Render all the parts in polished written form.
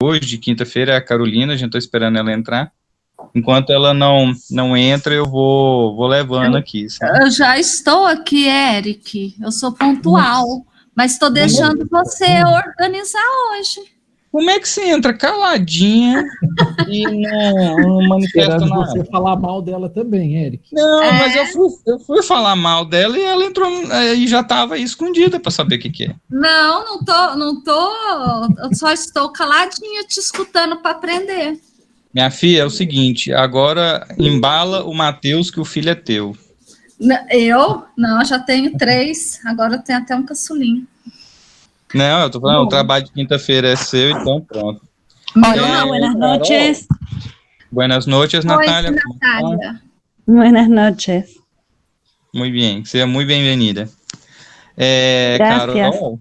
hoje, de quinta-feira, é a Carolina, a gente está esperando ela entrar. Enquanto ela não entra, eu vou levando aqui, sabe? Eu já estou aqui, Eric. Eu sou pontual, mas estou deixando você organizar hoje. Como é que você entra caladinha e não manifesta Esperando nada? você falar mal dela também, Eric. Não, mas eu fui falar mal dela e ela entrou e já estava aí escondida para saber o que é. Não tô. Eu só estou caladinha te escutando para aprender. Minha filha, é o seguinte, agora embala o Matheus que o filho é teu. Eu? Não, já tenho 3, agora eu tenho até um caçulinho. Não, eu tô falando, o trabalho de quinta-feira é seu, então pronto. Hola, buenas noches. Buenas noches, Natália. Natália. Buenas noches. Muy bien, seja muito bem-vinda. Gracias. Carol.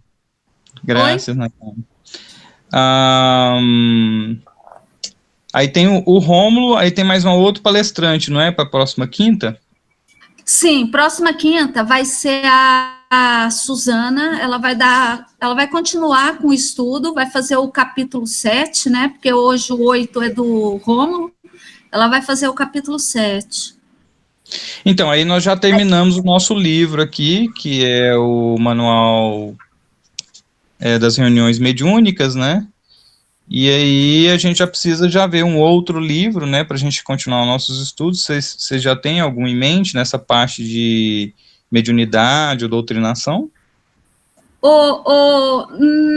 Graças, Natália. Aí tem o Rômulo, aí tem mais um outro palestrante, não é? Para a próxima quinta? Sim, próxima quinta vai ser a Suzana, ela vai continuar com o estudo, vai fazer o capítulo 7, né? Porque hoje o 8 é do Rômulo, ela vai fazer o capítulo 7. Então, aí nós já terminamos o nosso livro aqui, que é o Manual das Reuniões Mediúnicas, né? E aí a gente já precisa ver um outro livro, né, para a gente continuar os nossos estudos. Você já tem algum em mente nessa parte de mediunidade ou doutrinação?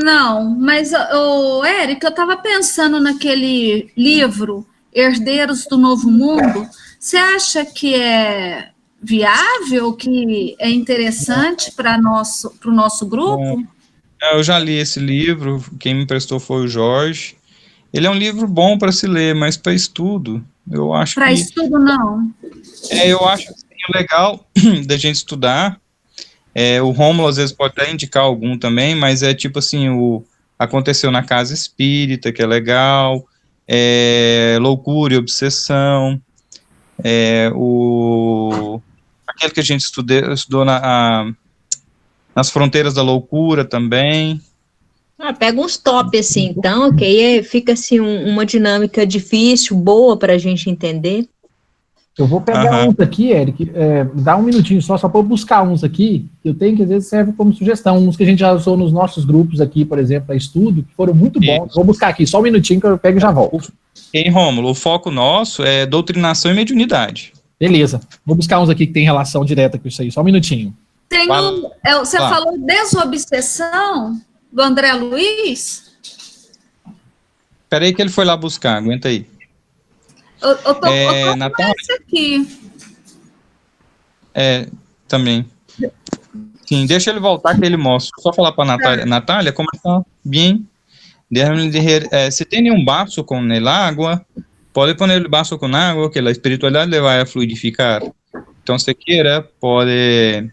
Não, mas, Érica, eu estava pensando naquele livro, Herdeiros do Novo Mundo. Você acha que é viável, que é interessante para o nosso grupo? Eu já li esse livro, quem me emprestou foi o Jorge. Ele é um livro bom para se ler, mas para estudo, eu acho que... Para estudo, não. Eu acho que é legal da gente estudar. O Rômulo, às vezes, pode até indicar algum também, mas é tipo assim, Aconteceu na Casa Espírita, que é legal, Loucura e Obsessão, aquele que a gente estudou nas Fronteiras da Loucura também. Pega uns top assim, então, que aí fica assim uma dinâmica difícil, boa para a gente entender. Eu vou pegar uns aqui, Eric, dá um minutinho só para eu buscar uns aqui, que eu tenho que às vezes serve como sugestão, uns que a gente já usou nos nossos grupos aqui, por exemplo, para estudo, que foram muito bons. Isso. Vou buscar aqui, só um minutinho que eu pego e já volto. Em Rômulo, o foco nosso é doutrinação e mediunidade. Beleza, vou buscar uns aqui que tem relação direta com isso aí, só um minutinho. Você falou desobsessão do André Luiz? Peraí que ele foi lá buscar, aguenta aí. Eu tô com Natália, esse aqui. Também. Sim, deixa ele voltar que ele mostra. Só falar para Natália. Natália, como está? Bem. Se tem um vaso com água, pode pôr o vaso com água, que a espiritualidade le vai a fluidificar. Então, se queira, pode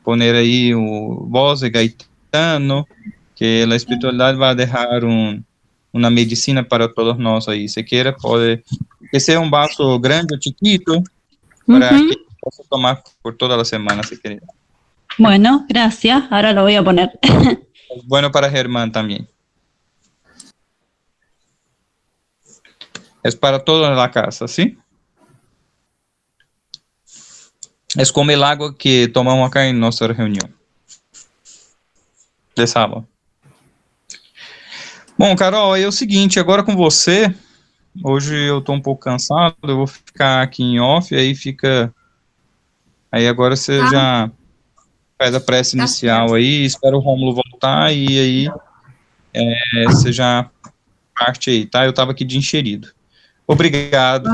pôr aí o voz de Gaetano, que a espiritualidade vai deixar uma medicina para todos nós aí. Se queira, pode... Que seja um vaso grande ou chiquito, para que possa tomar por toda a semana, se querer. Bueno, gracias. Ahora lo voy a poner. Bueno para Germán también. Es para toda la casa, ¿sí? Es como el agua que tomamos acá en nuestra reunión de sábado. Bom, Carol, é o seguinte, agora com você, hoje eu tô um pouco cansado, eu vou ficar aqui em off, aí agora você já faz a prece inicial aí, espera o Rômulo voltar e aí você já parte aí, tá? Eu tava aqui de enxerido. Obrigado.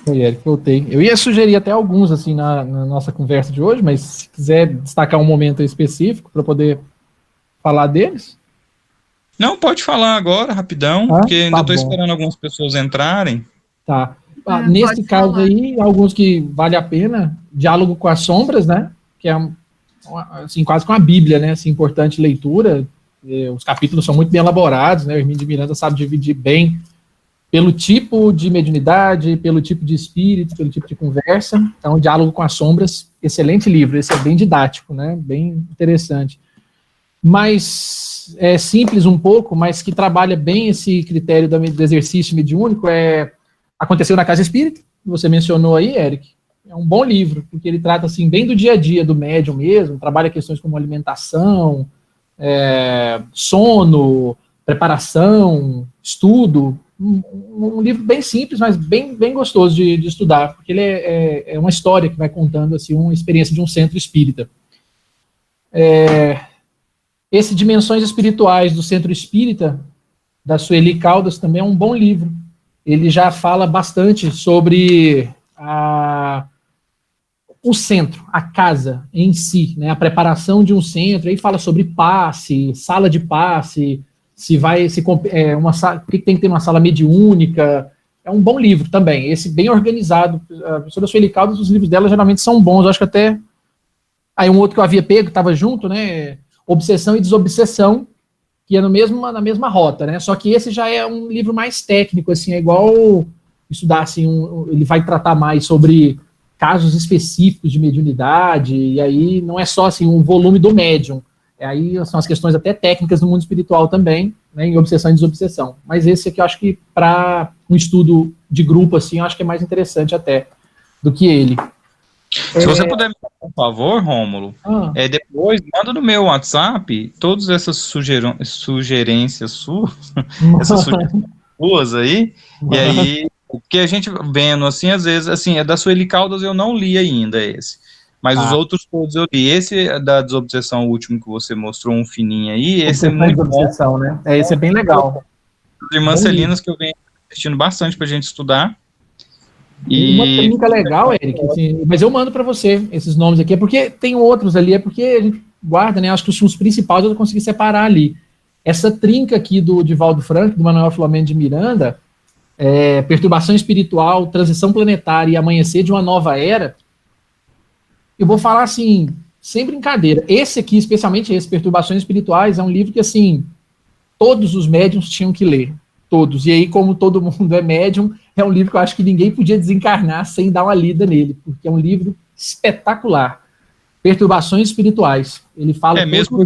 Oi, Eric, voltei. Eu ia sugerir até alguns, assim, na nossa conversa de hoje, mas se quiser destacar um momento específico para poder falar deles. Não, pode falar agora, rapidão, porque ainda estou esperando algumas pessoas entrarem. Tá. Nesse caso aí, alguns que vale a pena, Diálogo com as Sombras, né? Que é, assim, quase com a Bíblia, né? Assim, importante leitura. Os capítulos são muito bem elaborados, né? O Hermínio de Miranda sabe dividir bem pelo tipo de mediunidade, pelo tipo de espírito, pelo tipo de conversa. Então, Diálogo com as Sombras, excelente livro. Esse é bem didático, né? Bem interessante. mais simples um pouco, mas que trabalha bem esse critério do exercício mediúnico, Aconteceu na Casa Espírita, que você mencionou aí, Eric. É um bom livro, porque ele trata assim, bem do dia a dia do médium mesmo, trabalha questões como alimentação, sono, preparação, estudo. Um livro bem simples, mas bem gostoso de estudar, porque ele é uma história que vai contando assim, uma experiência de um centro espírita. Esse Dimensões Espirituais do Centro Espírita, da Sueli Caldas, também é um bom livro. Ele já fala bastante sobre o centro, a casa em si, né, a preparação de um centro, aí fala sobre passe, sala de passe, por que tem que ter uma sala mediúnica. É um bom livro também, esse bem organizado. A professora Sueli Caldas, os livros dela geralmente são bons, eu acho que até... Aí um outro que eu havia pego, estava junto, né, Obsessão e Desobsessão, que é na mesma rota, né? Só que esse já é um livro mais técnico, assim, é igual estudar, assim, ele vai tratar mais sobre casos específicos de mediunidade, e aí não é só, assim, um volume do médium, aí são as questões até técnicas do mundo espiritual também, né, em Obsessão e Desobsessão. Mas esse aqui eu acho que para um estudo de grupo, assim, eu acho que é mais interessante até do que ele. Se você puder me dar um favor, Rômulo, depois manda no meu WhatsApp todas essas sugerências suas, essas sugestões suas aí, e aí, porque a gente vendo, assim, às vezes, assim, da Sueli Caldas eu não li ainda esse, mas os outros todos eu li. Esse da Desobsessão, o último que você mostrou, um fininho aí, esse é muito bom. Né? Esse é bem legal. As irmãs Celinas que eu venho assistindo bastante pra gente estudar. Uma técnica legal, Eric, assim, mas eu mando para você esses nomes aqui, porque tem outros ali, é porque a gente guarda, né? Acho que os principais eu consegui separar ali. Essa trinca aqui do Divaldo Franco, do Manuel Filomeno de Miranda, Perturbação Espiritual, Transição Planetária e Amanhecer de uma Nova Era, eu vou falar assim, sem brincadeira. Esse aqui, especialmente esse, Perturbações Espirituais, é um livro que, assim, todos os médiums tinham que ler. Todos. E aí, como todo mundo é médium, é um livro que eu acho que ninguém podia desencarnar sem dar uma lida nele, porque é um livro espetacular. Perturbações Espirituais. Ele fala... Mesmo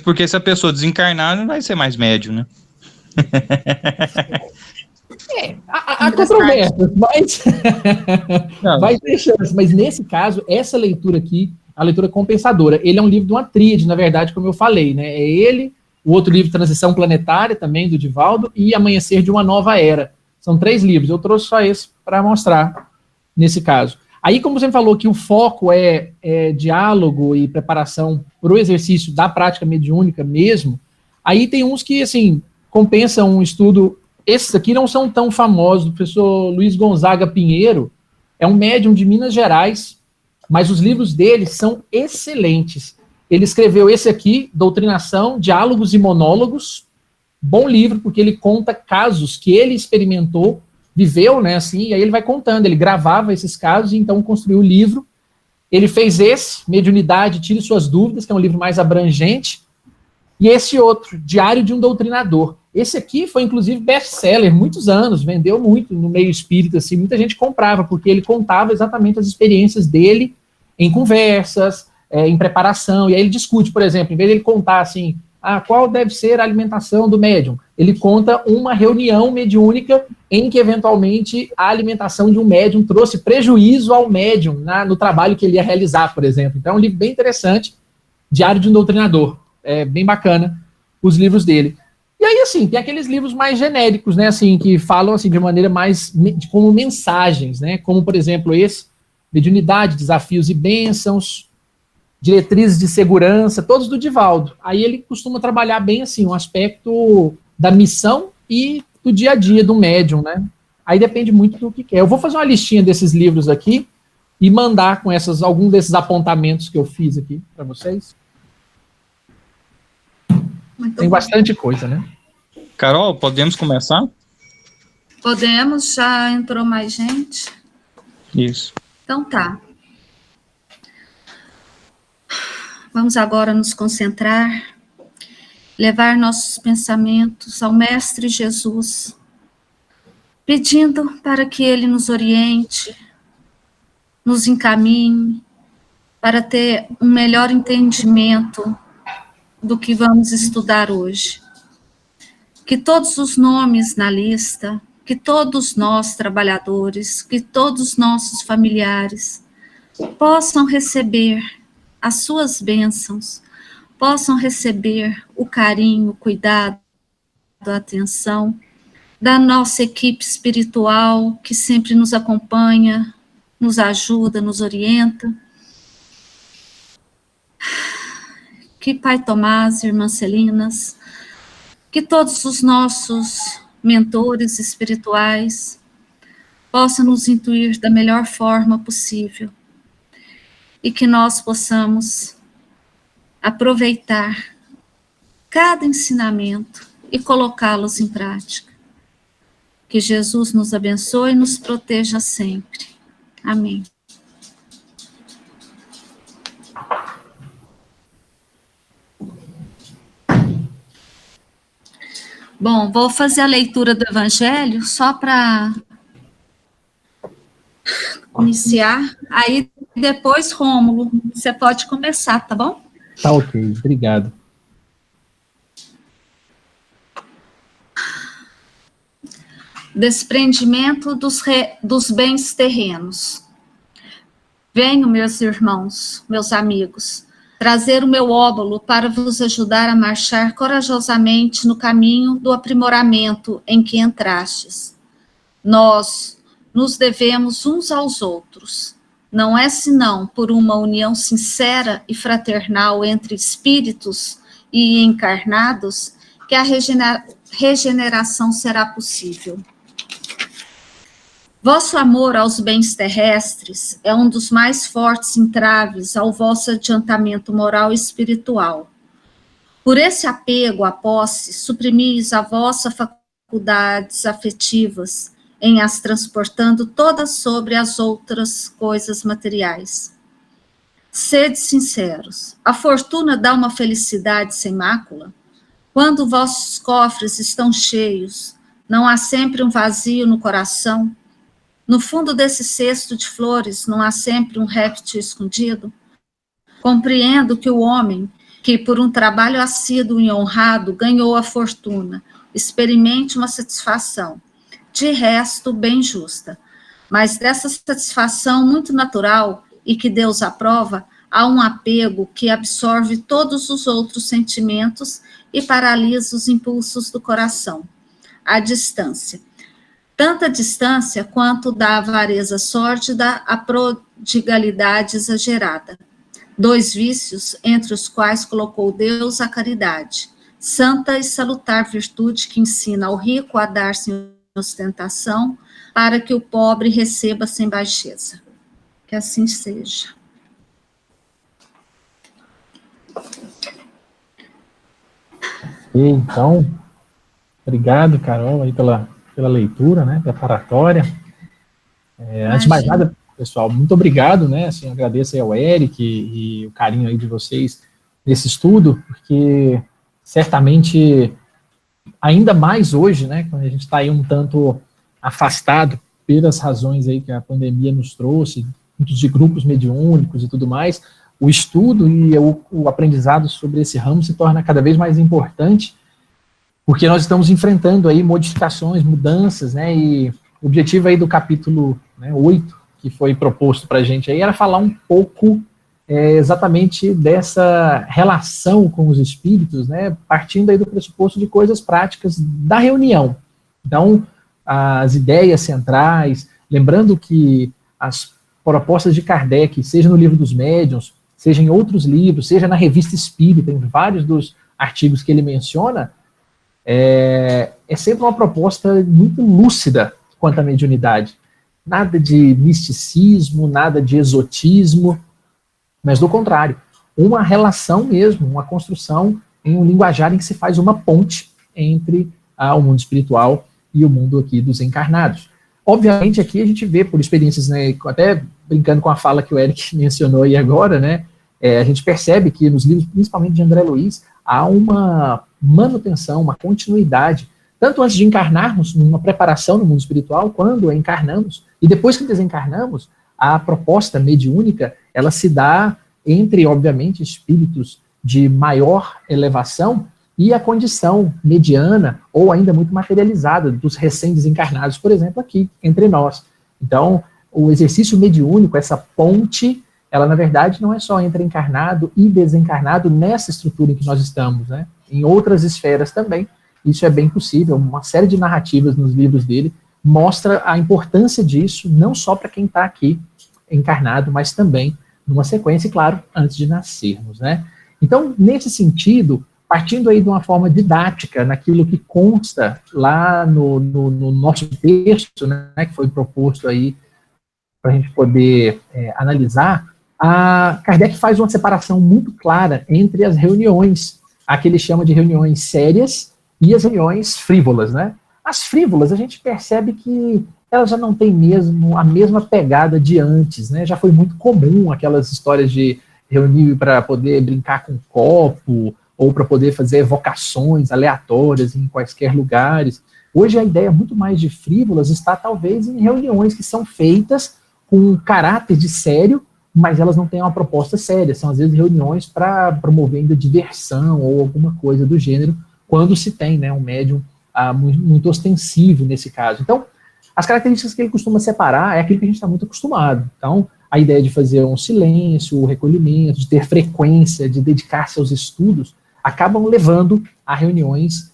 porque se a pessoa desencarnar, não vai ser mais médium, né? Há controvérsias, mas vai ter chance. Mas nesse caso, essa leitura aqui, a leitura compensadora, ele é um livro de uma tríade, na verdade, como eu falei, né? É ele... O outro livro, Transição Planetária, também do Divaldo, e Amanhecer de uma Nova Era. São 3 livros. Eu trouxe só esse para mostrar nesse caso. Aí, como você falou que o foco é diálogo e preparação para o exercício da prática mediúnica mesmo, aí tem uns que, assim, compensam um estudo. Esses aqui não são tão famosos. O professor Luiz Gonzaga Pinheiro é um médium de Minas Gerais, mas os livros dele são excelentes. Ele escreveu esse aqui, Doutrinação, Diálogos e Monólogos. Bom livro, porque ele conta casos que ele experimentou, viveu, né, assim, e aí ele vai contando. Ele gravava esses casos e então construiu o livro. Ele fez esse, Mediunidade, Tire Suas Dúvidas, que é um livro mais abrangente. E esse outro, Diário de um Doutrinador. Esse aqui foi, inclusive, best-seller, muitos anos, vendeu muito no meio espírita, assim, muita gente comprava, porque ele contava exatamente as experiências dele em conversas, em preparação, e aí ele discute, por exemplo, em vez de ele contar assim, qual deve ser a alimentação do médium, ele conta uma reunião mediúnica em que, eventualmente, a alimentação de um médium trouxe prejuízo ao médium no trabalho que ele ia realizar, por exemplo. Então é um livro bem interessante, Diário de um Doutrinador, é bem bacana os livros dele. E aí, assim, tem aqueles livros mais genéricos, né, assim, que falam, assim, de maneira mais, como mensagens, né, como, por exemplo, esse, Mediunidade, Desafios e Bênçãos, Diretrizes de Segurança, todos do Divaldo. Aí ele costuma trabalhar bem assim, um aspecto da missão e do dia a dia do médium, né? Aí depende muito do que quer. Eu vou fazer uma listinha desses livros aqui e mandar com algum desses apontamentos que eu fiz aqui para vocês. Tem bastante coisa, né? Carol, podemos começar? Podemos, já entrou mais gente? Isso. Então tá. Vamos agora nos concentrar, levar nossos pensamentos ao Mestre Jesus, pedindo para que Ele nos oriente, nos encaminhe, para ter um melhor entendimento do que vamos estudar hoje. Que todos os nomes na lista, que todos nós trabalhadores, que todos nossos familiares possam receber as suas bênçãos, possam receber o carinho, o cuidado, a atenção da nossa equipe espiritual que sempre nos acompanha, nos ajuda, nos orienta. Que Pai Tomás, Irmã Celinas, que todos os nossos mentores espirituais possam nos intuir da melhor forma possível e que nós possamos aproveitar cada ensinamento e colocá-los em prática. Que Jesus nos abençoe e nos proteja sempre. Amém. Bom, vou fazer a leitura do Evangelho só para iniciar. Aí depois, Rômulo, você pode começar, tá bom? Tá ok, obrigado. Desprendimento dos bens terrenos. Venho, meus irmãos, meus amigos, trazer o meu óbolo para vos ajudar a marchar corajosamente no caminho do aprimoramento em que entrastes. Nós nos devemos uns aos outros. Não é senão por uma união sincera e fraternal entre espíritos e encarnados que a regeneração será possível. Vosso amor aos bens terrestres é um dos mais fortes entraves ao vosso adiantamento moral e espiritual. Por esse apego à posse, suprimis a vossa faculdades afetivas, em as transportando todas sobre as outras coisas materiais. Sede sinceros, a fortuna dá uma felicidade sem mácula? Quando vossos cofres estão cheios, não há sempre um vazio no coração? No fundo desse cesto de flores, não há sempre um réptil escondido? Compreendo que o homem, que por um trabalho assíduo e honrado ganhou a fortuna, experimente uma satisfação, de resto bem justa. Mas dessa satisfação muito natural e que Deus aprova, há um apego que absorve todos os outros sentimentos e paralisa os impulsos do coração. A distância. Tanta distância quanto da avareza sórdida à prodigalidade exagerada. Dois vícios entre os quais colocou Deus a caridade, santa e salutar virtude que ensina ao rico a dar sem ostentação, para que o pobre receba sem baixeza. Que assim seja. Então, obrigado, Carol, aí pela leitura, né, preparatória. Antes de mais nada, pessoal, muito obrigado, né, assim, agradeço aí ao Eric e o carinho aí de vocês nesse estudo, porque certamente, ainda mais hoje, né, quando a gente está aí um tanto afastado pelas razões aí que a pandemia nos trouxe, muitos de grupos mediúnicos e tudo mais, o estudo e o aprendizado sobre esse ramo se torna cada vez mais importante, porque nós estamos enfrentando aí modificações, mudanças, né, e o objetivo aí do capítulo 8, que foi proposto para a gente aí, era falar um pouco exatamente dessa relação com os espíritos, né, partindo aí do pressuposto de coisas práticas da reunião. Então, as ideias centrais, lembrando que as propostas de Kardec, seja no Livro dos Médiuns, seja em outros livros, seja na Revista Espírita, em vários dos artigos que ele menciona, é sempre uma proposta muito lúcida quanto à mediunidade. Nada de misticismo, nada de exotismo, mas do contrário, uma relação mesmo, uma construção em um linguajar em que se faz uma ponte entre o mundo espiritual e o mundo aqui dos encarnados. Obviamente aqui a gente vê por experiências, né, até brincando com a fala que o Eric mencionou aí agora, né, a gente percebe que nos livros, principalmente de André Luiz, há uma manutenção, uma continuidade, tanto antes de encarnarmos, numa preparação no mundo espiritual, quando encarnamos, e depois que desencarnamos, a proposta mediúnica, ela se dá entre, obviamente, espíritos de maior elevação e a condição mediana ou ainda muito materializada dos recém-desencarnados, por exemplo, aqui entre nós. Então, o exercício mediúnico, essa ponte, ela na verdade não é só entre encarnado e desencarnado nessa estrutura em que nós estamos, né? Em outras esferas também, isso é bem possível. Uma série de narrativas nos livros dele mostra a importância disso, não só para quem está aqui encarnado, mas também numa sequência, claro, antes de nascermos, né? Então, nesse sentido, partindo aí de uma forma didática, naquilo que consta lá no nosso texto, né, que foi proposto aí para a gente poder analisar, a Kardec faz uma separação muito clara entre as reuniões, a que ele chama de reuniões sérias e as reuniões frívolas, né? As frívolas, a gente percebe que elas já não têm mesmo a mesma pegada de antes, né? Já foi muito comum aquelas histórias de reunir para poder brincar com copo, ou para poder fazer evocações aleatórias em quaisquer lugares. Hoje a ideia muito mais de frívolas está talvez em reuniões que são feitas com um caráter de sério, mas elas não têm uma proposta séria, são às vezes reuniões para promover ainda diversão ou alguma coisa do gênero, quando se tem, né, um médium muito ostensivo nesse caso. Então, as características que ele costuma separar é aquilo que a gente está muito acostumado. Então, a ideia de fazer um silêncio, o recolhimento, de ter frequência, de dedicar-se aos estudos, acabam levando a reuniões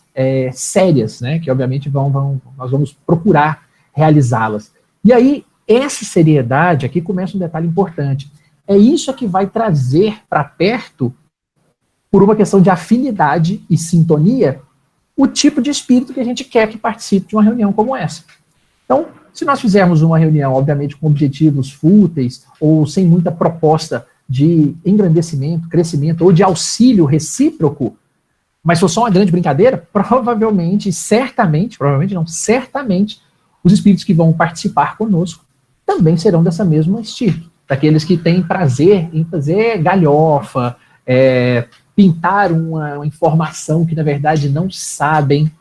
sérias, né, que obviamente nós vamos procurar realizá-las. E aí, essa seriedade, aqui começa um detalhe importante, é isso que vai trazer para perto, por uma questão de afinidade e sintonia, o tipo de espírito que a gente quer que participe de uma reunião como essa. Então, se nós fizermos uma reunião, obviamente, com objetivos fúteis, ou sem muita proposta de engrandecimento, crescimento, ou de auxílio recíproco, mas for só uma grande brincadeira, provavelmente, certamente, os espíritos que vão participar conosco também serão dessa mesma estilo, daqueles que têm prazer em fazer galhofa, pintar uma informação que, na verdade, não sabem.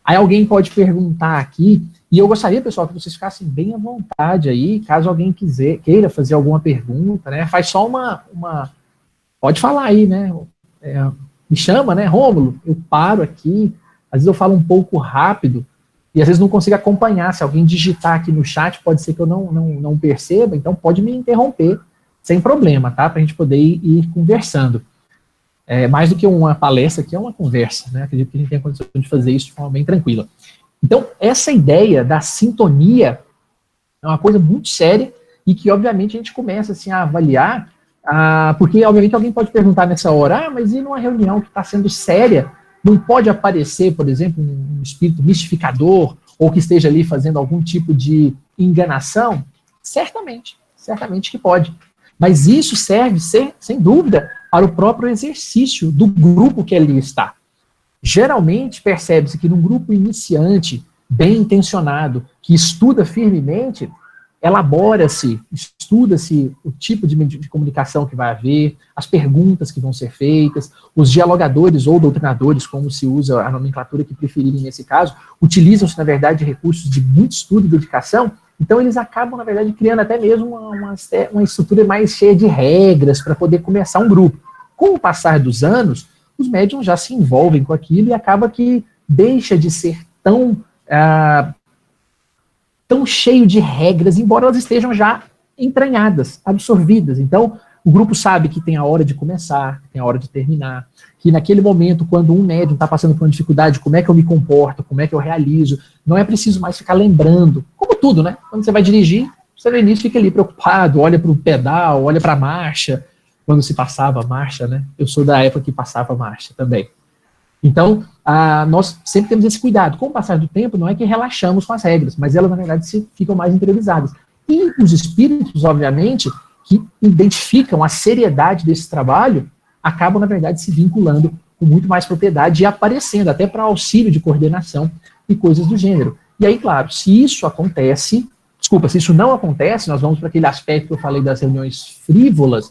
Aí alguém pode perguntar aqui, e eu gostaria, pessoal, que vocês ficassem bem à vontade aí, caso alguém queira fazer alguma pergunta, né? Faz só uma... Pode falar aí, né? Me chama, né, Rômulo? Eu paro aqui, às vezes eu falo um pouco rápido, e às vezes não consigo acompanhar. Se alguém digitar aqui no chat, pode ser que eu não perceba, então pode me interromper, sem problema, tá? Para a gente poder ir conversando. Mais do que uma palestra, aqui é uma conversa, né? Acredito que a gente tem a condição de fazer isso de forma bem tranquila. Então, essa ideia da sintonia é uma coisa muito séria e que, obviamente, a gente começa assim, a avaliar, porque, obviamente, alguém pode perguntar nessa hora, mas e numa reunião que está sendo séria, não pode aparecer, por exemplo, um espírito mistificador ou que esteja ali fazendo algum tipo de enganação? Certamente que pode. Mas isso serve, sem dúvida, para o próprio exercício do grupo que ali está. Geralmente, percebe-se que num grupo iniciante, bem intencionado, que estuda firmemente, elabora-se, estuda-se o tipo de comunicação que vai haver, as perguntas que vão ser feitas, os dialogadores ou doutrinadores, como se usa a nomenclatura que preferirem nesse caso, utilizam-se, na verdade, recursos de muito estudo e dedicação, então eles acabam, na verdade, criando até mesmo uma estrutura mais cheia de regras para poder começar um grupo. Com o passar dos anos, os médiums já se envolvem com aquilo e acaba que deixa de ser tão cheio de regras, embora elas estejam já entranhadas, absorvidas. Então, o grupo sabe que tem a hora de começar, tem a hora de terminar, que naquele momento, quando um médium está passando por uma dificuldade, como é que eu me comporto, como é que eu realizo, não é preciso mais ficar lembrando, como tudo, né? Quando você vai dirigir, você no início fica ali preocupado, olha para o pedal, olha para a marcha, quando se passava a marcha, né? Eu sou da época que passava a marcha também. Então, nós sempre temos esse cuidado. Com o passar do tempo, não é que relaxamos com as regras, mas elas, na verdade, ficam mais interiorizadas. E os espíritos, obviamente, que identificam a seriedade desse trabalho, acabam, na verdade, se vinculando com muito mais propriedade e aparecendo, até para auxílio de coordenação e coisas do gênero. E aí, claro, se isso não acontece, nós vamos para aquele aspecto que eu falei das reuniões frívolas,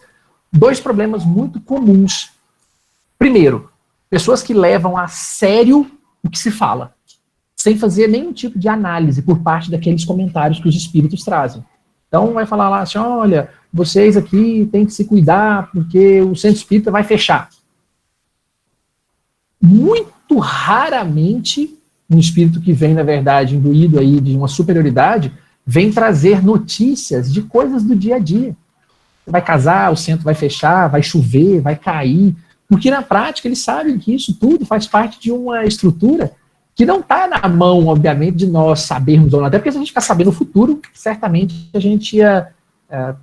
dois problemas muito comuns. Primeiro, pessoas que levam a sério o que se fala, sem fazer nenhum tipo de análise por parte daqueles comentários que os espíritos trazem. Então, vai falar lá assim, olha, vocês aqui têm que se cuidar porque o centro espírita vai fechar. muito raramente um espírito que vem, na verdade, imbuído aí de uma superioridade, vem trazer notícias de coisas do dia a dia. Você vai casar, o centro vai fechar, vai chover, vai cair, porque na prática eles sabem que isso tudo faz parte de uma estrutura que não está na mão, obviamente, de nós sabermos ou não. Até porque se a gente ficar sabendo o futuro, certamente a gente ia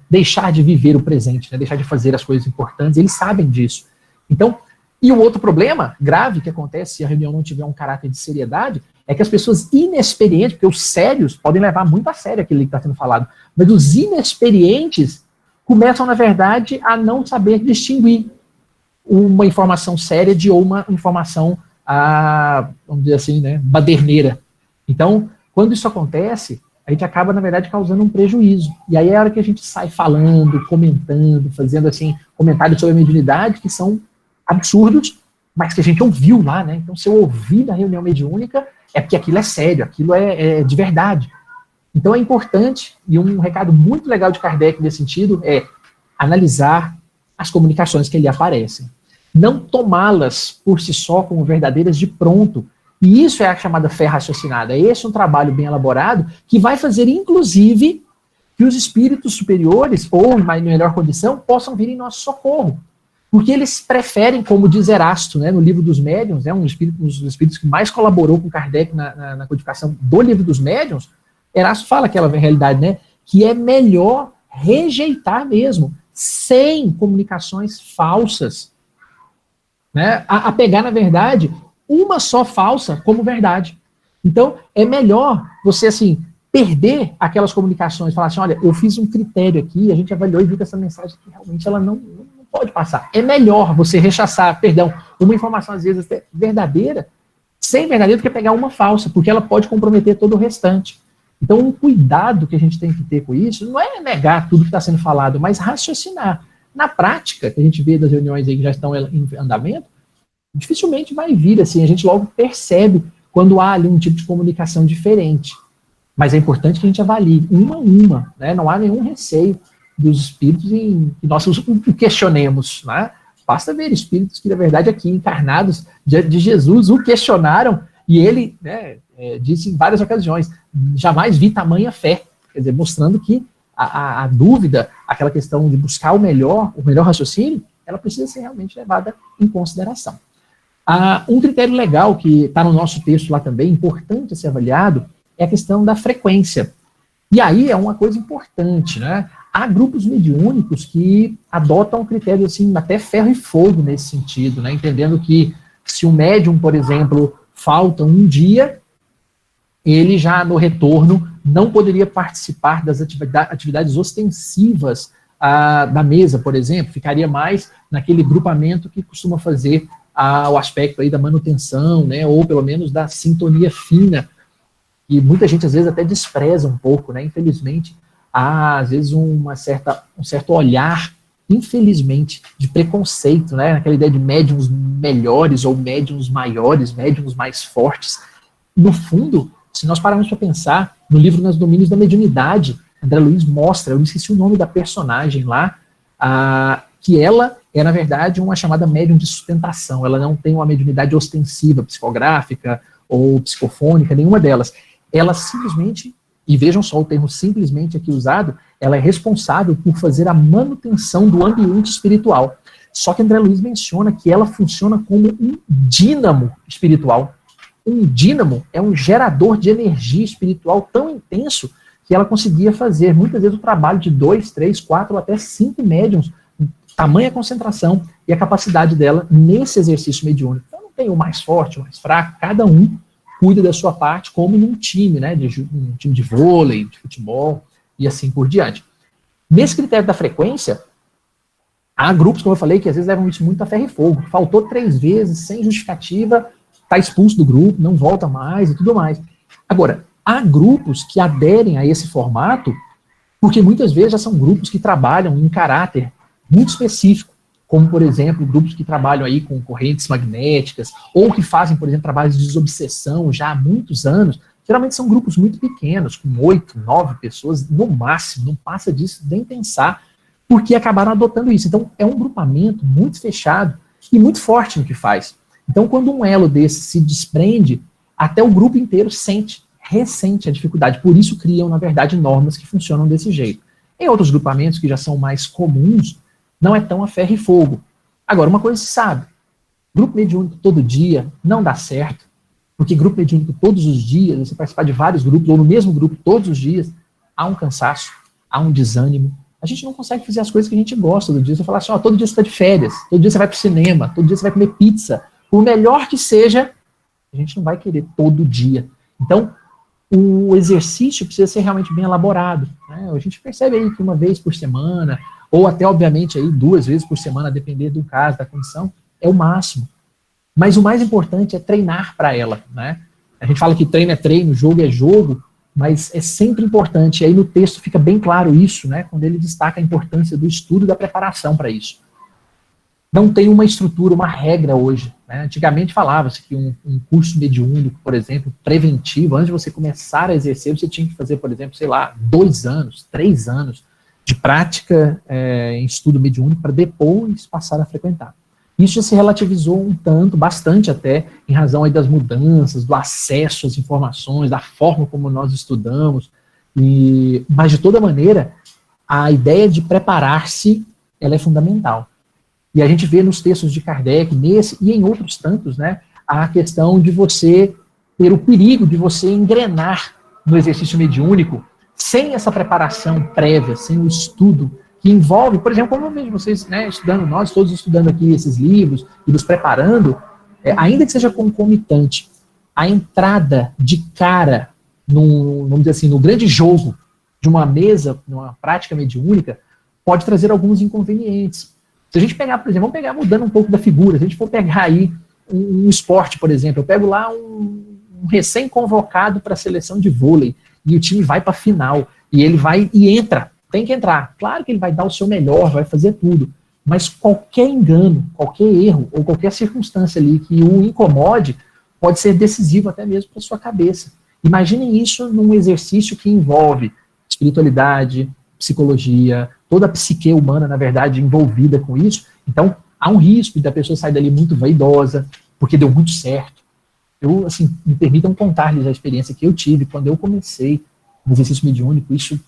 deixar de viver o presente, né? Deixar de fazer as coisas importantes. Eles sabem disso. Então, e o outro problema grave que acontece se a reunião não tiver um caráter de seriedade é que as pessoas inexperientes, porque os sérios podem levar muito a sério aquilo que está sendo falado, mas os inexperientes começam, na verdade, a não saber distinguir uma informação séria de uma informação, vamos dizer assim, né, baderneira. Então, quando isso acontece, a gente acaba, na verdade, causando um prejuízo. E aí é a hora que a gente sai falando, comentando, fazendo, assim, comentários sobre a mediunidade que são absurdos, mas que a gente ouviu lá, né? Então, se eu ouvir na reunião mediúnica, é porque aquilo é sério, aquilo é de verdade. Então, é importante, e um recado muito legal de Kardec nesse sentido, é analisar as comunicações que ali aparecem. Não tomá-las por si só como verdadeiras de pronto. E isso é a chamada fé raciocinada. Esse é um trabalho bem elaborado que vai fazer, inclusive, que os espíritos superiores, ou em melhor condição, possam vir em nosso socorro. Porque eles preferem, como diz Erasto, né, no Livro dos Médiuns, um dos espíritos que mais colaborou com Kardec na codificação do Livro dos Médiuns, Erasto fala aquela realidade, né, que é melhor rejeitar mesmo, sem comunicações falsas, né, a pegar, na verdade, uma só falsa como verdade. Então, é melhor você, assim, perder aquelas comunicações, falar assim, olha, eu fiz um critério aqui, a gente avaliou e viu que essa mensagem que realmente ela não pode passar. É melhor você rechaçar, uma informação às vezes até verdadeira, sem verdadeira, do que pegar uma falsa, porque ela pode comprometer todo o restante. Então, um cuidado que a gente tem que ter com isso não é negar tudo que está sendo falado, mas raciocinar. Na prática, que a gente vê das reuniões aí que já estão em andamento, dificilmente vai vir assim, a gente logo percebe quando há ali um tipo de comunicação diferente. Mas é importante que a gente avalie uma a uma, né? Não há nenhum receio dos espíritos em que nós o questionemos, né? Basta ver espíritos que, na verdade, aqui encarnados diante de Jesus o questionaram e ele, né, disse em várias ocasiões, jamais vi tamanha fé, quer dizer, mostrando que a dúvida, aquela questão de buscar o melhor raciocínio, ela precisa ser realmente levada em consideração. Um critério legal que está no nosso texto lá também, importante a ser avaliado, é a questão da frequência. E aí é uma coisa importante, né? Há grupos mediúnicos que adotam um critério assim, até ferro e fogo nesse sentido, né? Entendendo que se um médium, por exemplo, falta um dia, ele já no retorno não poderia participar das atividades ostensivas da mesa, por exemplo, ficaria mais naquele grupamento que costuma fazer o aspecto aí da manutenção, né? Ou pelo menos da sintonia fina, e muita gente às vezes até despreza um pouco, né? Infelizmente, há às vezes um certo olhar, infelizmente, de preconceito, né? Aquela ideia de médiums melhores ou médiums maiores, médiums mais fortes. No fundo, se nós pararmos para pensar, no livro Nos Domínios da Mediunidade, André Luiz mostra, eu me esqueci o nome da personagem lá, que ela é, na verdade, uma chamada médium de sustentação. Ela não tem uma mediunidade ostensiva, psicográfica ou psicofônica, nenhuma delas. Ela simplesmente, e vejam só o termo simplesmente aqui usado, ela é responsável por fazer a manutenção do ambiente espiritual. Só que André Luiz menciona que ela funciona como um dínamo espiritual. Um dínamo é um gerador de energia espiritual tão intenso que ela conseguia fazer, muitas vezes, o trabalho de 2, 3, 4 ou até 5 médiums, tamanha concentração e a capacidade dela nesse exercício mediúnico. Então não tem o mais forte, o mais fraco, cada um cuida da sua parte, como num time, né, um time de vôlei, de futebol e assim por diante. Nesse critério da frequência, há grupos, como eu falei, que às vezes levam isso muito a ferro e fogo. Faltou 3 vezes, sem justificativa, está expulso do grupo, não volta mais e tudo mais. Agora, há grupos que aderem a esse formato, porque muitas vezes já são grupos que trabalham em caráter muito específico, como, por exemplo, grupos que trabalham aí com correntes magnéticas, ou que fazem, por exemplo, trabalhos de desobsessão já há muitos anos. Geralmente são grupos muito pequenos, com 8, 9 pessoas, no máximo, não passa disso nem pensar, porque acabaram adotando isso. Então, é um grupamento muito fechado e muito forte no que faz. Então, quando um elo desse se desprende, até o grupo inteiro ressente a dificuldade. Por isso criam, na verdade, normas que funcionam desse jeito. Em outros grupamentos que já são mais comuns, não é tão a ferro e fogo. Agora, uma coisa se sabe, grupo mediúnico todo dia não dá certo, porque grupo mediúnico todos os dias, você participar de vários grupos, ou no mesmo grupo todos os dias, há um cansaço, há um desânimo. A gente não consegue fazer as coisas que a gente gosta do dia. Você fala assim, todo dia você está de férias, todo dia você vai para o cinema, todo dia você vai comer pizza. Por melhor que seja, a gente não vai querer todo dia. Então, o exercício precisa ser realmente bem elaborado, né? A gente percebe aí que uma vez por semana, ou até, obviamente, aí 2 vezes por semana, a depender do caso, da condição, é o máximo. Mas o mais importante é treinar para ela, né? A gente fala que treino é treino, jogo é jogo, mas é sempre importante, e aí no texto fica bem claro isso, né? Quando ele destaca a importância do estudo e da preparação para isso. Não tem uma estrutura, uma regra hoje, né? Antigamente falava-se que um curso mediúnico, por exemplo, preventivo, antes de você começar a exercer, você tinha que fazer, por exemplo, 2 anos, 3 anos de prática em estudo mediúnico para depois passar a frequentar. Isso já se relativizou um tanto, bastante até, em razão aí das mudanças, do acesso às informações, da forma como nós estudamos, mas de toda maneira, a ideia de preparar-se, ela é fundamental. E a gente vê nos textos de Kardec, nesse e em outros tantos, né, a questão de você ter o perigo de você engrenar no exercício mediúnico sem essa preparação prévia, sem o estudo que envolve, por exemplo, como eu vejo vocês, né, estudando, nós todos estudando aqui esses livros e nos preparando, ainda que seja concomitante, a entrada de cara, vamos dizer assim, no grande jogo de uma mesa, numa prática mediúnica, pode trazer alguns inconvenientes. Se a gente pegar, por exemplo, vamos pegar mudando um pouco da figura, se a gente for pegar aí um esporte, por exemplo, eu pego lá um recém-convocado para a seleção de vôlei, e o time vai para a final, e ele vai e entra, tem que entrar. Claro que ele vai dar o seu melhor, vai fazer tudo, mas qualquer engano, qualquer erro, ou qualquer circunstância ali que o incomode, pode ser decisivo até mesmo para sua cabeça. Imaginem isso num exercício que envolve espiritualidade, psicologia, toda a psique humana, na verdade, envolvida com isso. Então, há um risco da pessoa sair dali muito vaidosa, porque deu muito certo. Eu, assim, me permitam contar-lhes a experiência que eu tive quando eu comecei no exercício mediúnico, isso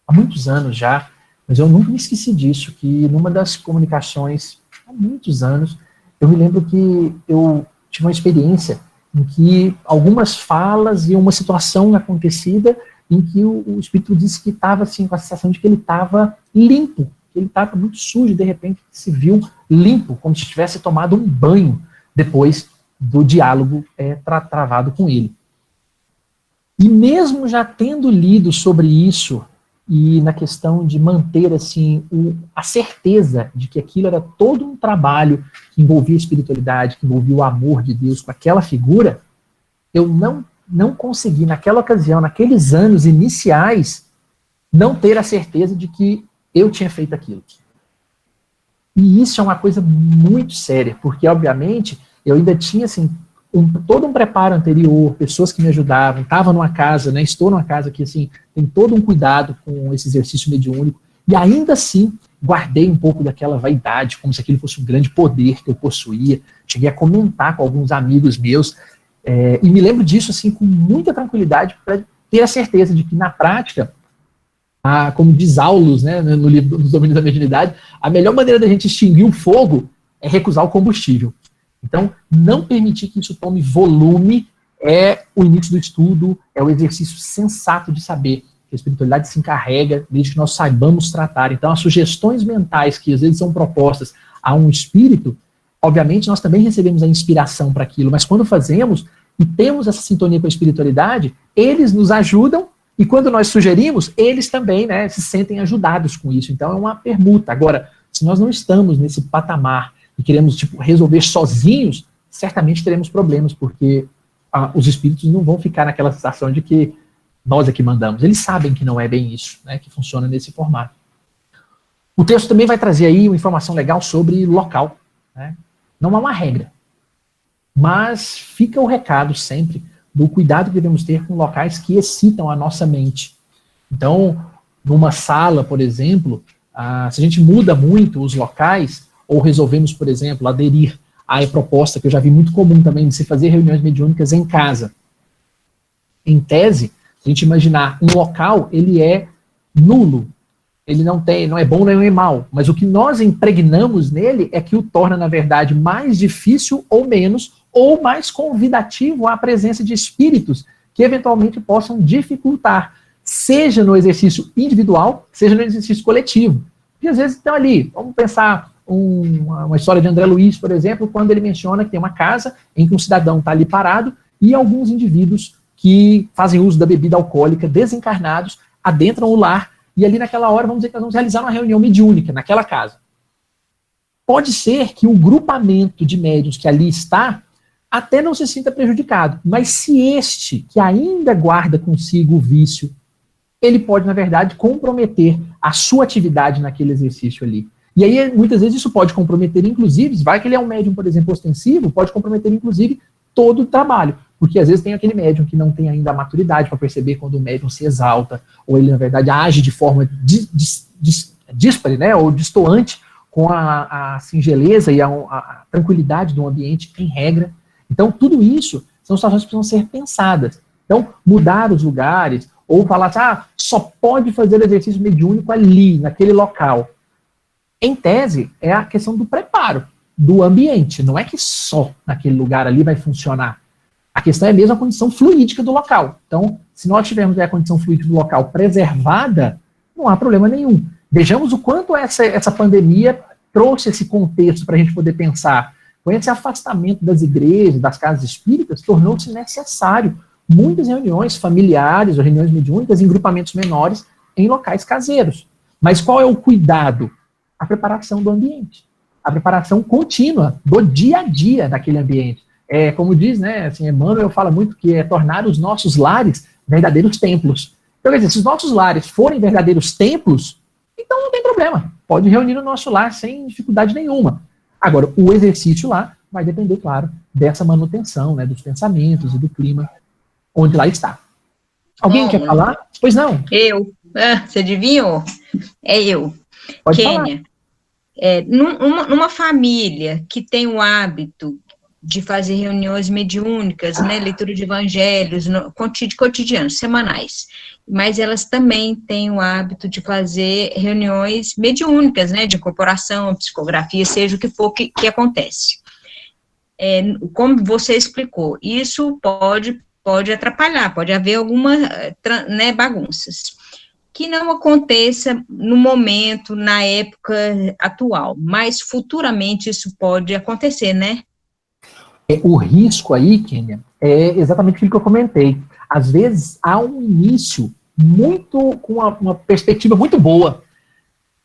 há muitos anos já, mas eu nunca me esqueci disso, que numa das comunicações, há muitos anos, eu me lembro que eu tive uma experiência em que algumas falas e uma situação acontecida em que o espírito disse que estava assim, com a sensação de que ele estava limpo, que ele estava muito sujo, e de repente se viu limpo, como se tivesse tomado um banho depois do diálogo travado com ele. E mesmo já tendo lido sobre isso, e na questão de manter assim, a certeza de que aquilo era todo um trabalho que envolvia a espiritualidade, que envolvia o amor de Deus com aquela figura, eu não consegui, naquela ocasião, naqueles anos iniciais, não ter a certeza de que eu tinha feito aquilo. E isso é uma coisa muito séria, porque, obviamente, eu ainda tinha, assim, todo um preparo anterior, pessoas que me ajudavam, estava numa casa, né, estou numa casa que, assim, tem todo um cuidado com esse exercício mediúnico, e ainda assim, guardei um pouco daquela vaidade, como se aquilo fosse um grande poder que eu possuía. Cheguei a comentar com alguns amigos meus, e me lembro disso assim com muita tranquilidade, para ter a certeza de que na prática, como diz Aulus, né, no livro dos Domínios da Mediunidade, a melhor maneira da gente extinguir o fogo é recusar o combustível. Então, não permitir que isso tome volume é o início do estudo, é o exercício sensato de saber que a espiritualidade se encarrega desde que nós saibamos tratar. Então, as sugestões mentais que às vezes são propostas a um espírito, obviamente nós também recebemos a inspiração para aquilo, mas quando fazemos e temos essa sintonia com a espiritualidade, eles nos ajudam, e quando nós sugerimos, eles também, né, se sentem ajudados com isso. Então é uma permuta. Agora, se nós não estamos nesse patamar e queremos resolver sozinhos, certamente teremos problemas, porque os espíritos não vão ficar naquela sensação de que nós é que mandamos. Eles sabem que não é bem isso, né, que funciona nesse formato. O texto também vai trazer aí uma informação legal sobre local, né? Não há uma regra, mas fica o recado sempre do cuidado que devemos ter com locais que excitam a nossa mente. Então, numa sala, por exemplo, se a gente muda muito os locais, ou resolvemos, por exemplo, aderir a proposta que eu já vi muito comum também de se fazer reuniões mediúnicas em casa. Em tese, a gente imaginar um local, ele é nulo, ele não é bom nem é mal, mas o que nós impregnamos nele é que o torna, na verdade, mais difícil ou menos, ou mais convidativo à presença de espíritos que eventualmente possam dificultar, seja no exercício individual, seja no exercício coletivo. Porque às vezes estão ali, vamos pensar uma história de André Luiz, por exemplo, quando ele menciona que tem uma casa em que um cidadão está ali parado e alguns indivíduos que fazem uso da bebida alcoólica, desencarnados, adentram o lar e ali naquela hora vamos dizer que nós vamos realizar uma reunião mediúnica naquela casa. Pode ser que o grupamento de médiuns que ali está até não se sinta prejudicado, mas se este, que ainda guarda consigo o vício, ele pode, na verdade, comprometer a sua atividade naquele exercício ali. E aí, muitas vezes, isso pode comprometer, inclusive, vai que ele é um médium, por exemplo, ostensivo, pode comprometer, inclusive, todo o trabalho. Porque, às vezes, tem aquele médium que não tem ainda a maturidade para perceber quando o médium se exalta, ou ele, na verdade, age de forma díspare, né, ou distoante com a singeleza e a tranquilidade do ambiente, em regra. Então, tudo isso são situações que precisam ser pensadas. Então, mudar os lugares, ou falar assim, só pode fazer exercício mediúnico ali, naquele local. Em tese, é a questão do preparo, do ambiente. Não é que só naquele lugar ali vai funcionar. A questão é mesmo a condição fluídica do local. Então, se nós tivermos a condição fluídica do local preservada, não há problema nenhum. Vejamos o quanto essa pandemia trouxe esse contexto para a gente poder pensar. Com esse afastamento das igrejas, das casas espíritas, tornou-se necessário muitas reuniões familiares ou reuniões mediúnicas em grupamentos menores em locais caseiros. Mas qual é o cuidado? A preparação do ambiente. A preparação contínua do dia a dia daquele ambiente. Como diz, né, assim, Emmanuel fala muito que é tornar os nossos lares verdadeiros templos. Então, quer dizer, se os nossos lares forem verdadeiros templos, então não tem problema. Pode reunir no nosso lar sem dificuldade nenhuma. Agora, o exercício lá vai depender, claro, dessa manutenção, né, dos pensamentos e do clima onde lá está. Alguém quer falar? Pois não. Eu. Você adivinhou? É eu. Pode Kênia. Numa família que tem o hábito de fazer reuniões mediúnicas, né, leitura de evangelhos, cotidianos, semanais, mas elas também têm o hábito de fazer reuniões mediúnicas, né, de incorporação, psicografia, seja o que for que acontece. Como você explicou, isso pode atrapalhar, pode haver alguma, né, bagunças. Que não aconteça no momento, na época atual, mas futuramente isso pode acontecer, né? O risco aí, Kênia, é exatamente aquilo que eu comentei. Às vezes há um início com uma perspectiva muito boa.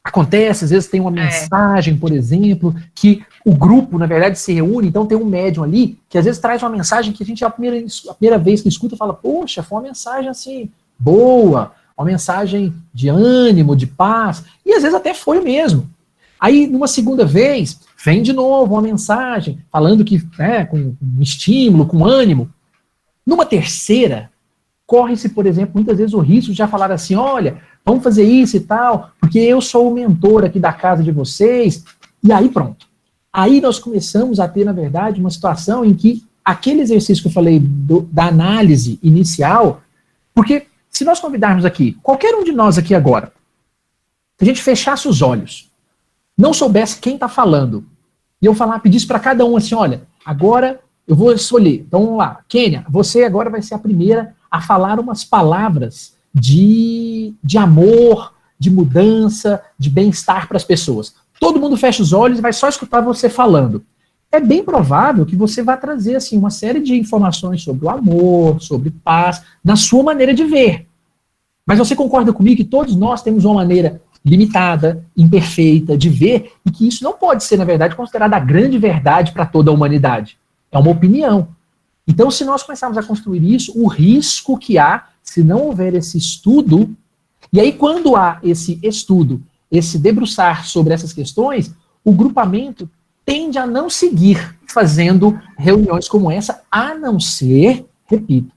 Acontece, às vezes tem uma mensagem, por exemplo, que o grupo, na verdade, se reúne, então tem um médium ali, que às vezes traz uma mensagem que a gente, a primeira vez que escuta, fala, poxa, foi uma mensagem assim, boa, uma mensagem de ânimo, de paz, e às vezes até foi mesmo. Aí, numa segunda vez, vem de novo uma mensagem, falando que, com estímulo, com ânimo. Numa terceira, corre-se, por exemplo, muitas vezes o risco de já falar assim, olha, vamos fazer isso e tal, porque eu sou o mentor aqui da casa de vocês, e aí pronto. Aí nós começamos a ter, na verdade, uma situação em que aquele exercício que eu falei da análise inicial, porque se nós convidarmos aqui, qualquer um de nós aqui agora, se a gente fechasse os olhos, não soubesse quem está falando, e eu pedisse para cada um assim, olha, agora eu vou escolher, então vamos lá, Kênia, você agora vai ser a primeira a falar umas palavras de amor, de mudança, de bem-estar para as pessoas. Todo mundo fecha os olhos e vai só escutar você falando. É bem provável que você vai trazer assim, uma série de informações sobre o amor, sobre paz, na sua maneira de ver. Mas você concorda comigo que todos nós temos uma maneira limitada, imperfeita de ver, e que isso não pode ser, na verdade, considerado a grande verdade para toda a humanidade. É uma opinião. Então, se nós começarmos a construir isso, o risco que há, se não houver esse estudo, e aí quando há esse estudo, esse debruçar sobre essas questões, o grupamento tende a não seguir fazendo reuniões como essa, a não ser, repito,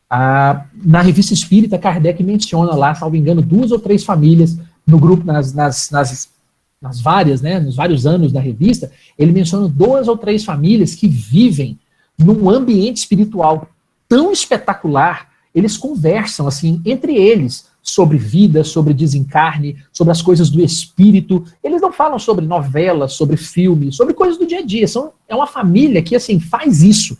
na Revista Espírita, Kardec menciona lá, salvo engano, 2 ou 3 famílias no grupo, nas nas várias, né, nos vários anos da revista, ele menciona 2 ou 3 famílias que vivem num ambiente espiritual tão espetacular. Eles conversam, assim, entre eles, sobre vida, sobre desencarne, sobre as coisas do espírito. Eles não falam sobre novelas, sobre filme, sobre coisas do dia a dia. É uma família que, assim, faz isso.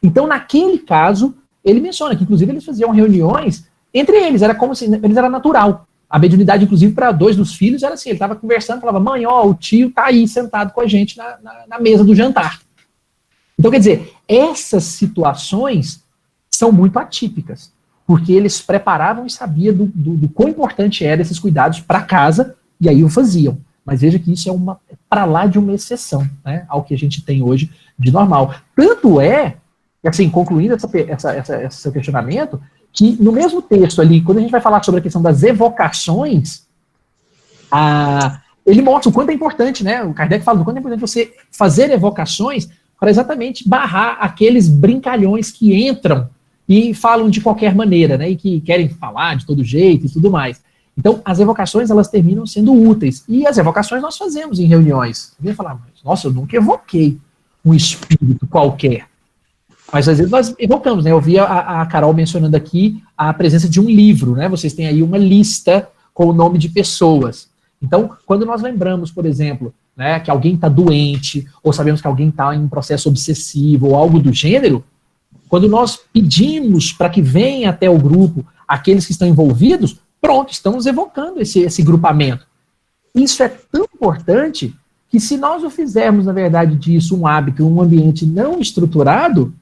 Então, naquele caso, ele menciona que, inclusive, eles faziam reuniões entre eles. Era como se eles era natural. A mediunidade, inclusive, para 2 dos filhos, era assim, ele estava conversando, falava, mãe, ó, o tio tá aí sentado com a gente na mesa do jantar. Então, quer dizer, essas situações são muito atípicas, porque eles preparavam e sabiam do quão importante eram esses cuidados para casa, e aí o faziam. Mas veja que isso é para lá de uma exceção, né, ao que a gente tem hoje de normal. Tanto é, assim, concluindo esse questionamento, que no mesmo texto ali, quando a gente vai falar sobre a questão das evocações, ele mostra o quanto é importante, né? O Kardec fala do quanto é importante você fazer evocações para exatamente barrar aqueles brincalhões que entram e falam de qualquer maneira, né? E que querem falar de todo jeito e tudo mais. Então, as evocações, elas terminam sendo úteis. E as evocações nós fazemos em reuniões. Você vai falar, nossa, eu nunca evoquei um espírito qualquer. Mas às vezes nós evocamos, né? Eu vi a Carol mencionando aqui a presença de um livro, né? Vocês têm aí uma lista com o nome de pessoas. Então, quando nós lembramos, por exemplo, né, que alguém está doente, ou sabemos que alguém está em um processo obsessivo, ou algo do gênero, quando nós pedimos para que venha até o grupo aqueles que estão envolvidos, pronto, estamos evocando esse grupamento. Isso é tão importante que se nós o fizermos, na verdade, disso um hábito, um ambiente não estruturado,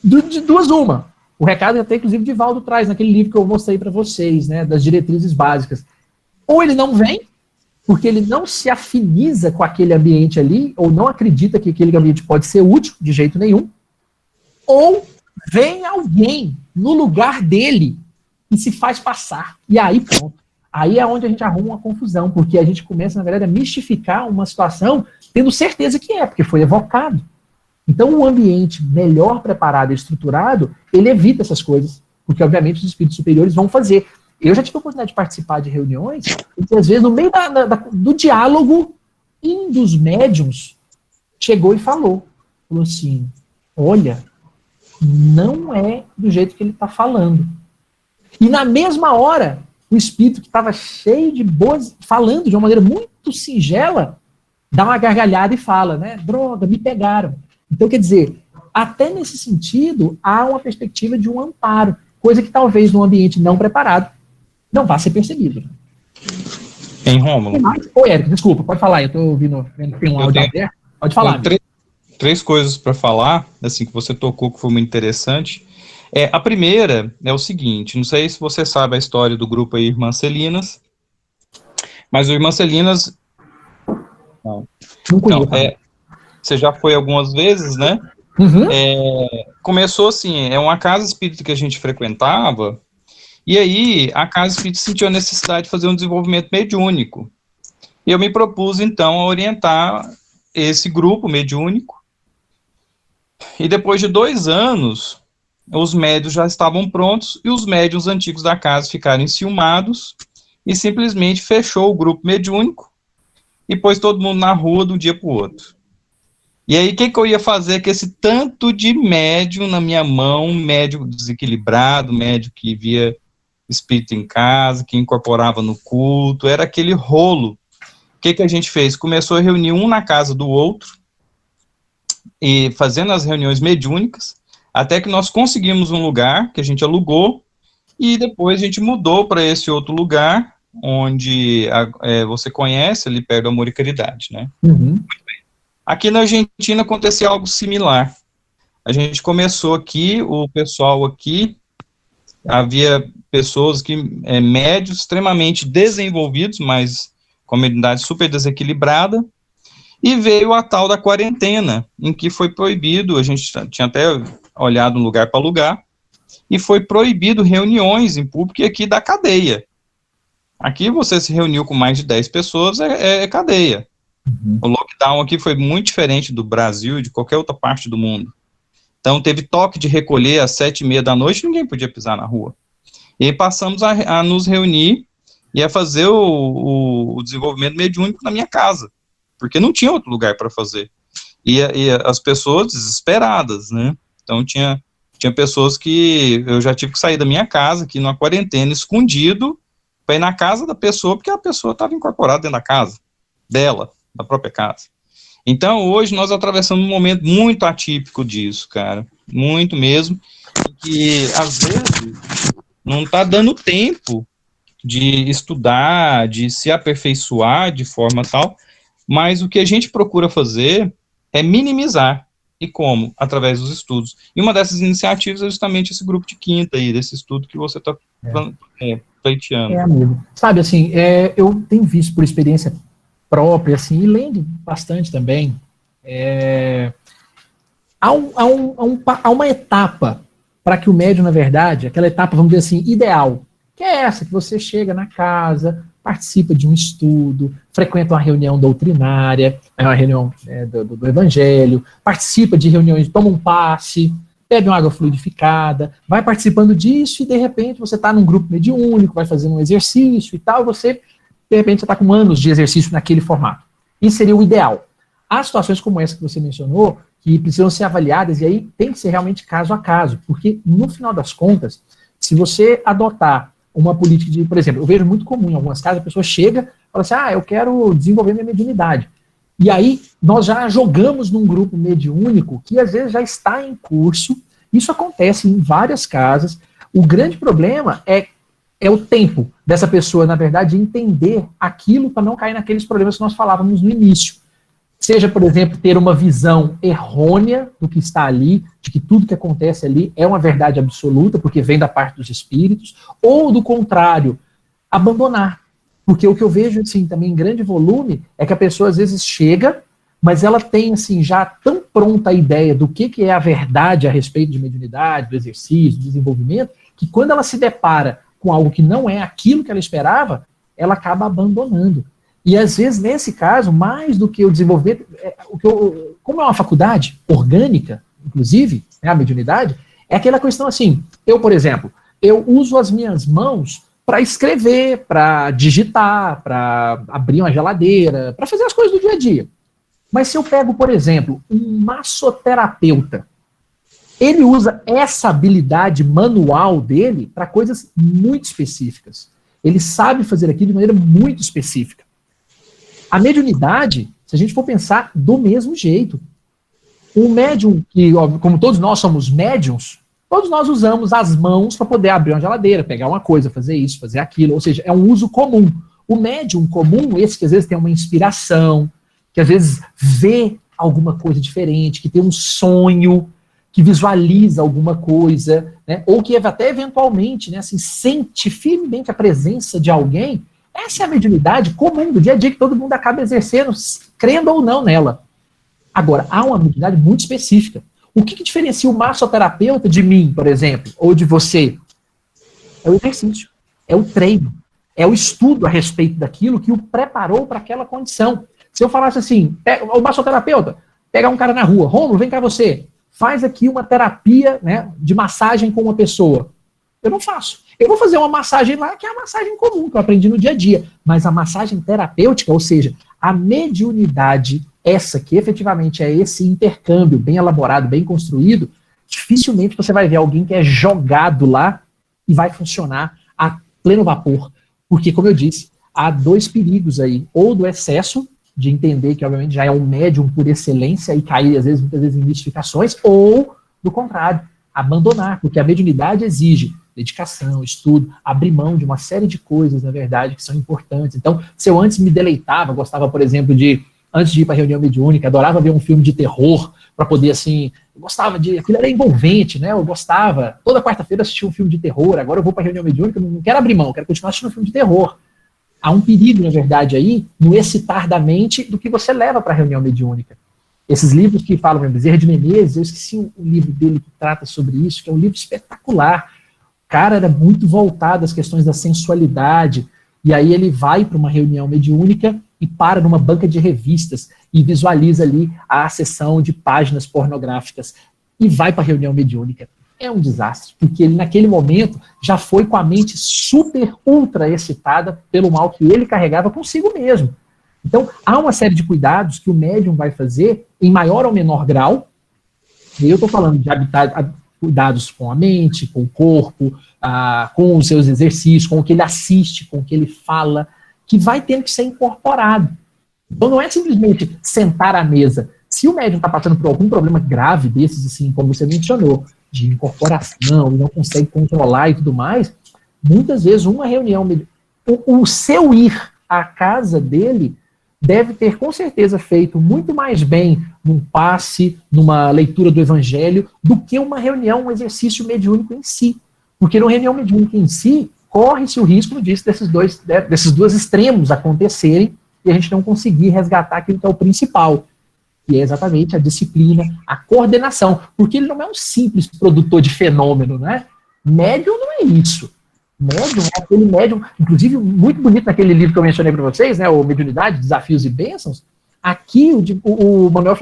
de 2 uma. O recado até, inclusive, Divaldo traz naquele livro que eu mostrei para vocês, né, das diretrizes básicas. Ou ele não vem, porque ele não se afiniza com aquele ambiente ali, ou não acredita que aquele ambiente pode ser útil, de jeito nenhum, ou vem alguém no lugar dele e se faz passar. E aí, pronto. Aí é onde a gente arruma uma confusão, porque a gente começa, na verdade, a mistificar uma situação, tendo certeza que porque foi evocado. Então, um ambiente melhor preparado e estruturado, ele evita essas coisas, porque, obviamente, os espíritos superiores vão fazer. Eu já tive a oportunidade de participar de reuniões, em que, às vezes, no meio do diálogo, um dos médiums chegou e falou assim, olha, não é do jeito que ele está falando. E, na mesma hora, o espírito que estava cheio de boas, falando de uma maneira muito singela, dá uma gargalhada e fala, né, droga, me pegaram. Então, quer dizer, até nesse sentido, há uma perspectiva de um amparo, coisa que talvez num ambiente não preparado não vá ser percebido. Né? Em Rômulo. Oi, Érico, desculpa, pode falar, eu estou ouvindo, tem um áudio aberto, pode falar. Três coisas para falar, assim, que você tocou, que foi muito interessante. A primeira é o seguinte, não sei se você sabe a história do grupo aí, Irmãs Celinas, mas o Irmãs Celinas... Não conheço. Você já foi algumas vezes, né? Uhum. Começou assim, é uma casa espírita que a gente frequentava, e aí a casa espírita sentiu a necessidade de fazer um desenvolvimento mediúnico. E eu me propus, então, a orientar esse grupo mediúnico. E depois de 2 anos, os médios já estavam prontos, e os médiuns antigos da casa ficaram enciumados, e simplesmente fechou o grupo mediúnico, e pôs todo mundo na rua de um dia para o outro. E aí, o que eu ia fazer com esse tanto de médium na minha mão, médium desequilibrado, médium que via espírito em casa, que incorporava no culto, era aquele rolo. O que a gente fez? Começou a reunir um na casa do outro, e fazendo as reuniões mediúnicas, até que nós conseguimos um lugar que a gente alugou, e depois a gente mudou para esse outro lugar, onde você conhece, ali perto do Amor e Caridade, né? Uhum. Muito bem. Aqui na Argentina acontecia algo similar. A gente começou aqui, o pessoal aqui, havia pessoas que, médios extremamente desenvolvidos, mas com a mediunidade super desequilibrada, e veio a tal da quarentena, em que foi proibido, a gente tinha até olhado um lugar para alugar, e foi proibido reuniões em público aqui da cadeia. Aqui você se reuniu com mais de 10 pessoas, é cadeia. Uhum. O lockdown aqui foi muito diferente do Brasil e de qualquer outra parte do mundo. Então teve toque de recolher às 7h30 da noite, ninguém podia pisar na rua. E aí passamos a nos reunir ia fazer o desenvolvimento mediúnico na minha casa, porque não tinha outro lugar para fazer. E as pessoas desesperadas, né? Então tinha pessoas que eu já tive que sair da minha casa, aqui numa quarentena, escondido, para ir na casa da pessoa, porque a pessoa estava incorporada dentro da casa dela, da própria casa. Então, hoje, nós atravessamos um momento muito atípico disso, cara, muito mesmo, que, às vezes, não está dando tempo de estudar, de se aperfeiçoar de forma tal, mas o que a gente procura fazer é minimizar. E como? Através dos estudos. E uma dessas iniciativas é justamente esse grupo de quinta aí, desse estudo que você está pleiteando. Amigo. Sabe, assim, eu tenho visto por experiência própria, assim, e lendo bastante também, há uma etapa para que o médium, na verdade, aquela etapa, vamos dizer assim, ideal, que é essa, que você chega na casa, participa de um estudo, frequenta uma reunião doutrinária, uma reunião do Evangelho, participa de reuniões, toma um passe, bebe uma água fluidificada, vai participando disso e, de repente, você está num grupo mediúnico, vai fazendo um exercício e tal, você, de repente, você está com anos de exercício naquele formato. Isso seria o ideal. Há situações como essa que você mencionou, que precisam ser avaliadas, e aí tem que ser realmente caso a caso, porque, no final das contas, se você adotar uma política de, por exemplo, eu vejo muito comum em algumas casas, a pessoa chega e fala assim, eu quero desenvolver minha mediunidade. E aí, nós já jogamos num grupo mediúnico que, às vezes, já está em curso. Isso acontece em várias casas. O grande problema é o tempo dessa pessoa, na verdade, entender aquilo para não cair naqueles problemas que nós falávamos no início. Seja, por exemplo, ter uma visão errônea do que está ali, de que tudo que acontece ali é uma verdade absoluta, porque vem da parte dos espíritos, ou, do contrário, abandonar. Porque o que eu vejo, assim, também em grande volume, é que a pessoa, às vezes, chega, mas ela tem, assim, já tão pronta a ideia do que é a verdade a respeito de mediunidade, do exercício, do desenvolvimento, que quando ela se depara com algo que não é aquilo que ela esperava, ela acaba abandonando. E, às vezes, nesse caso, mais do que o desenvolvimento, como é uma faculdade orgânica, inclusive, a mediunidade, é aquela questão assim, eu, por exemplo, eu uso as minhas mãos para escrever, para digitar, para abrir uma geladeira, para fazer as coisas do dia a dia. Mas se eu pego, por exemplo, um massoterapeuta, ele usa essa habilidade manual dele para coisas muito específicas. Ele sabe fazer aquilo de maneira muito específica. A mediunidade, se a gente for pensar, do mesmo jeito. Um médium, que, como todos nós somos médiums, todos nós usamos as mãos para poder abrir uma geladeira, pegar uma coisa, fazer isso, fazer aquilo, ou seja, é um uso comum. O médium comum, esse que às vezes tem uma inspiração, que às vezes vê alguma coisa diferente, que tem um sonho, que visualiza alguma coisa, né, ou que até eventualmente, né, assim, sente firmemente a presença de alguém. Essa é a mediunidade comum do dia a dia que todo mundo acaba exercendo, crendo ou não nela. Agora, há uma mediunidade muito específica. O que diferencia o massoterapeuta de mim, por exemplo, ou de você? É o exercício, é o treino, é o estudo a respeito daquilo que o preparou para aquela condição. Se eu falasse assim, o massoterapeuta, pegar um cara na rua, Rômulo, vem cá você, faz aqui uma terapia, né, de massagem com uma pessoa. Eu não faço. Eu vou fazer uma massagem lá, que é a massagem comum, que eu aprendi no dia a dia. Mas a massagem terapêutica, ou seja, a mediunidade, essa que efetivamente é esse intercâmbio bem elaborado, bem construído, dificilmente você vai ver alguém que é jogado lá e vai funcionar a pleno vapor. Porque, como eu disse, há dois perigos aí. Ou do excesso, de entender que, obviamente, já é um médium por excelência e cair, às vezes, muitas vezes, em mistificações, ou, do contrário, abandonar, porque a mediunidade exige dedicação, estudo, abrir mão de uma série de coisas, na verdade, que são importantes. Então, se eu antes me deleitava, gostava, por exemplo, antes de ir para a reunião mediúnica, adorava ver um filme de terror, para poder, assim, eu gostava aquilo era envolvente, né, eu gostava, toda quarta-feira assistia um filme de terror, agora eu vou para a reunião mediúnica, não quero abrir mão, quero continuar assistindo um filme de terror. Há um perigo, na verdade, aí, no excitar da mente do que você leva para a reunião mediúnica. Esses livros que falam, Bezerra de Menezes, eu esqueci o livro dele que trata sobre isso, que é um livro espetacular. O cara era muito voltado às questões da sensualidade, e aí ele vai para uma reunião mediúnica e para numa banca de revistas e visualiza ali a sessão de páginas pornográficas e vai para a reunião mediúnica. é um desastre, porque ele, naquele momento, já foi com a mente super, ultra excitada pelo mal que ele carregava consigo mesmo. Então, há uma série de cuidados que o médium vai fazer, em maior ou menor grau, e eu estou falando de cuidados com a mente, com o corpo, com os seus exercícios, com o que ele assiste, com o que ele fala, que vai tendo que ser incorporado. Então não é simplesmente sentar à mesa. Se o médium está passando por algum problema grave desses, assim, como você mencionou, de incorporação, e não consegue controlar e tudo mais, muitas vezes uma reunião, o seu ir à casa dele deve ter, com certeza, feito muito mais bem num passe, numa leitura do evangelho, do que uma reunião, um exercício mediúnico em si. Porque numa reunião mediúnica em si, corre-se o risco disso, desses dois extremos acontecerem e a gente não conseguir resgatar aquilo que é o principal, que é exatamente a disciplina, a coordenação. Porque ele não é um simples produtor de fenômeno, né? Médium não é isso. Médium é aquele médium, inclusive muito bonito naquele livro que eu mencionei para vocês, né, o Mediunidade, Desafios e Bênçãos. Aqui o Manuel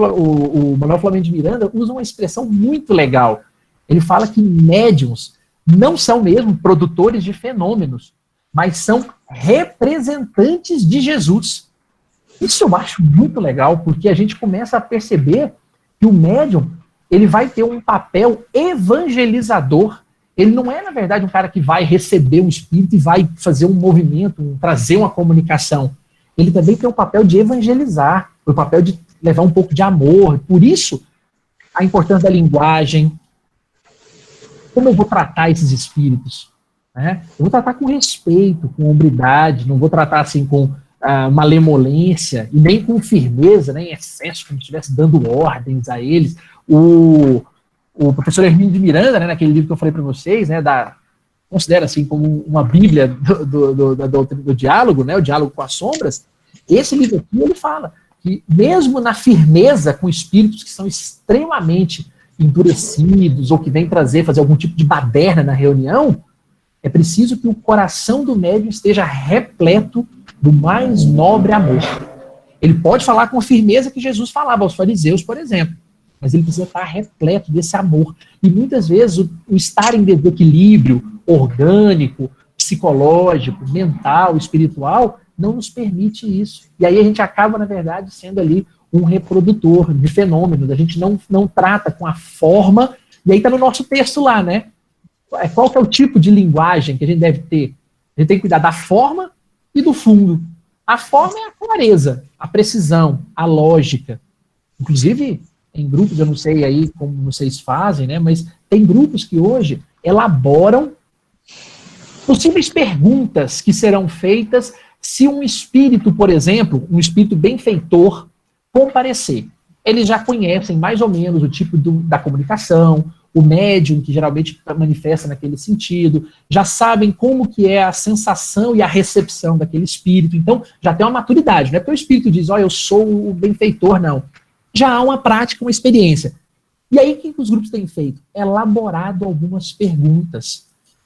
Flamengo de Miranda usa uma expressão muito legal. Ele fala que médiums não são mesmo produtores de fenômenos, mas são representantes de Jesus. Isso eu acho muito legal, porque a gente começa a perceber que o médium ele vai ter um papel evangelizador. Ele não é, na verdade, um cara que vai receber um espírito e vai fazer um movimento, trazer uma comunicação. Ele também tem o papel de evangelizar, o papel de levar um pouco de amor. Por isso, a importância da linguagem. Como eu vou tratar esses espíritos? Né? Eu vou tratar com respeito, com hombridade, não vou tratar assim com malemolência e nem com firmeza, nem excesso, como se estivesse dando ordens a eles. O professor Hermínio de Miranda, né, naquele livro que eu falei para vocês, né, considera assim como uma bíblia do diálogo, né, o diálogo com as sombras. Esse livro aqui, ele fala que mesmo na firmeza com espíritos que são extremamente endurecidos ou que vêm fazer algum tipo de baderna na reunião, é preciso que o coração do médium esteja repleto do mais nobre amor. Ele pode falar com a firmeza que Jesus falava aos fariseus, por exemplo, mas ele precisa estar repleto desse amor. E muitas vezes o estar em desequilíbrio orgânico, psicológico, mental, espiritual, não nos permite isso. E aí a gente acaba, na verdade, sendo ali um reprodutor de fenômenos. A gente não trata com a forma, e aí está no nosso texto lá, né? Qual que é o tipo de linguagem que a gente deve ter? A gente tem que cuidar da forma e do fundo. A forma é a clareza, a precisão, a lógica. Inclusive, em grupos, eu não sei aí como vocês fazem, né? Mas tem grupos que hoje elaboram possíveis perguntas que serão feitas se um espírito, por exemplo, um espírito benfeitor, comparecer. Eles já conhecem mais ou menos o tipo da comunicação, o médium que geralmente manifesta naquele sentido, já sabem como que é a sensação e a recepção daquele espírito, então já tem uma maturidade, não é porque o espírito diz, eu sou o benfeitor, não. Já há uma prática, uma experiência. E aí, o que os grupos têm feito? Elaborado algumas perguntas.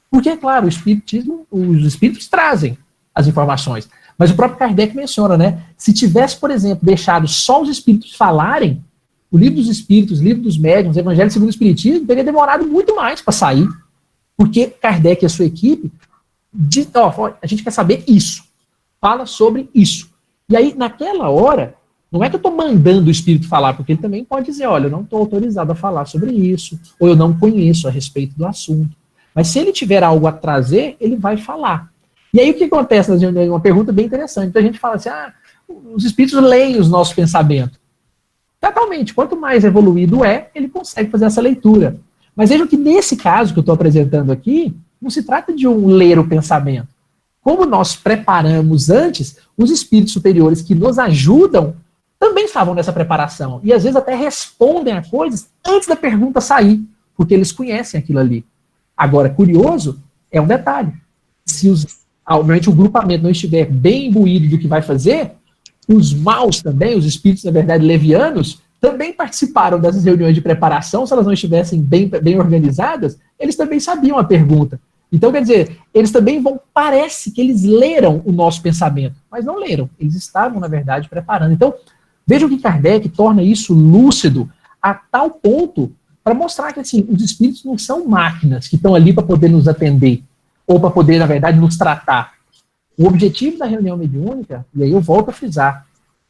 Porque, é claro, os espíritos trazem as informações. Mas o próprio Kardec menciona, né? Se tivesse, por exemplo, deixado só os espíritos falarem, o livro dos espíritos, o livro dos médiuns, o Evangelho segundo o Espiritismo, teria demorado muito mais para sair. Porque Kardec e a sua equipe, a gente quer saber isso. Fala sobre isso. E aí, naquela hora, não é que eu estou mandando o espírito falar, porque ele também pode dizer, olha, eu não estou autorizado a falar sobre isso, ou eu não conheço a respeito do assunto. Mas se ele tiver algo a trazer, ele vai falar. E aí o que acontece nas reuniões? Uma pergunta bem interessante. Então a gente fala assim, os espíritos leem os nossos pensamentos. Totalmente. Quanto mais evoluído ele consegue fazer essa leitura. Mas vejam que nesse caso que eu estou apresentando aqui, não se trata de ler o pensamento. Como nós preparamos antes, os espíritos superiores que nos ajudam também estavam nessa preparação. E às vezes até respondem a coisas antes da pergunta sair, porque eles conhecem aquilo ali. Agora, curioso é um detalhe. Se obviamente o grupamento não estiver bem imbuído do que vai fazer, os maus também, os espíritos, na verdade, levianos, também participaram dessas reuniões de preparação. Se elas não estivessem bem organizadas, eles também sabiam a pergunta. Então, quer dizer, eles também parece que eles leram o nosso pensamento, mas não leram. Eles estavam, na verdade, preparando. Então, vejam que Kardec torna isso lúcido a tal ponto para mostrar que assim, os espíritos não são máquinas que estão ali para poder nos atender, ou para poder, na verdade, nos tratar. O objetivo da reunião mediúnica, e aí eu volto a frisar,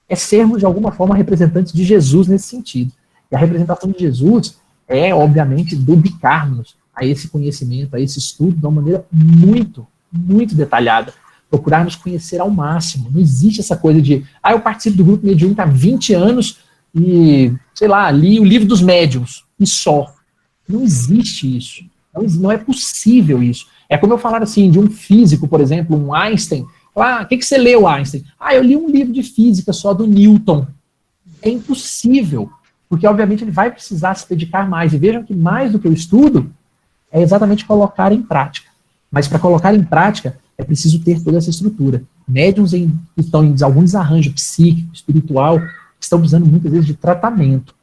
é sermos, de alguma forma, representantes de Jesus nesse sentido. E a representação de Jesus é, obviamente, dedicarmos a esse conhecimento, a esse estudo, de uma maneira muito, muito detalhada. Procurarmos conhecer ao máximo. Não existe essa coisa de, eu participo do grupo mediúnico há 20 anos e, sei lá, li o livro dos médiuns, e só. Não existe isso. Não é possível isso. É como eu falar assim, de um físico, por exemplo, um Einstein. O que você leu, Einstein? Eu li um livro de física só do Newton. É impossível, porque obviamente ele vai precisar se dedicar mais. E vejam que mais do que o estudo é exatamente colocar em prática. Mas para colocar em prática é preciso ter toda essa estrutura. Médiuns que estão em algum desarranjo psíquico, espiritual, estão precisando muitas vezes de tratamento.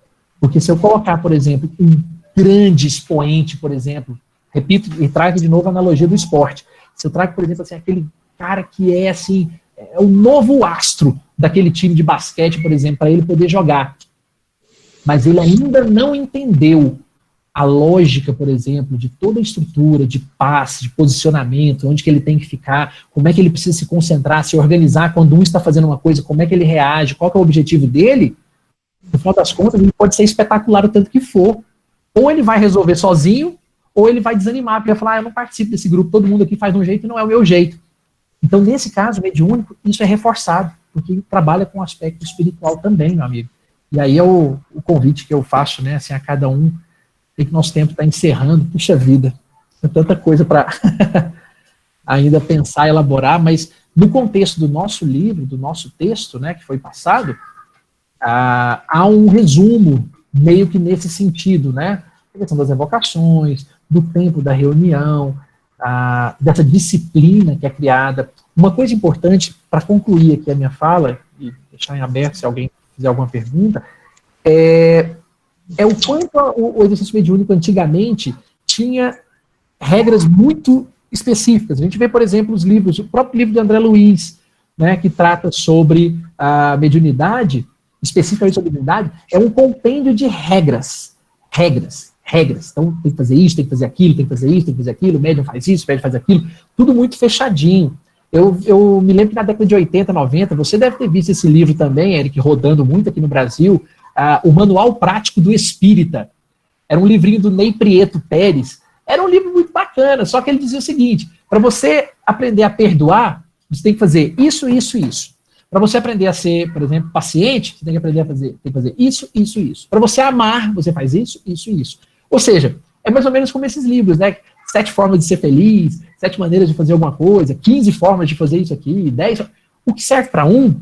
Porque se eu colocar, por exemplo, um grande expoente, por exemplo, repito e trago de novo a analogia do esporte. Se eu trago, por exemplo, assim, aquele cara que é assim, é o novo astro daquele time de basquete, por exemplo, para ele poder jogar. Mas ele ainda não entendeu a lógica, por exemplo, de toda a estrutura, de passe, de posicionamento, onde que ele tem que ficar, como é que ele precisa se concentrar, se organizar quando um está fazendo uma coisa, como é que ele reage, qual que é o objetivo dele. No final das contas, ele pode ser espetacular o tanto que for. Ou ele vai resolver sozinho, ou ele vai desanimar, porque vai falar, eu não participo desse grupo, todo mundo aqui faz de um jeito e não é o meu jeito. Então, nesse caso, mediúnico, isso é reforçado, porque trabalha com o aspecto espiritual também, meu amigo. E aí é o convite que eu faço, né, assim, a cada um, sei que nosso tempo está encerrando, puxa vida, tem tanta coisa para ainda pensar, elaborar, mas no contexto do nosso livro, do nosso texto, né, que foi passado, há um resumo, meio que nesse sentido, né, a questão das evocações, do tempo da reunião, dessa disciplina que é criada. Uma coisa importante, para concluir aqui a minha fala, e deixar em aberto se alguém fizer alguma pergunta, é o quanto o exercício mediúnico antigamente tinha regras muito específicas. A gente vê, por exemplo, os livros, o próprio livro de André Luiz, né, que trata sobre a mediunidade, especificamente sobre a mediunidade, é um compêndio de regras. Então, tem que fazer isso, tem que fazer aquilo, tem que fazer isso, tem que fazer aquilo, o médium faz isso, o médium faz aquilo, tudo muito fechadinho. Eu me lembro que na década de 80, 90, você deve ter visto esse livro também, Eric, rodando muito aqui no Brasil, o Manual Prático do Espírita. Era um livrinho do Ney Prieto Pérez. Era um livro muito bacana, só que ele dizia o seguinte, para você aprender a perdoar, você tem que fazer isso, isso, isso. Para você aprender a ser, por exemplo, paciente, você tem que aprender a fazer, isso, isso, isso. Para você amar, você faz isso, isso, isso. Ou seja, é mais ou menos como esses livros, né? 7 formas de ser feliz, 7 maneiras de fazer alguma coisa, 15 formas de fazer isso aqui, 10. O que serve para um,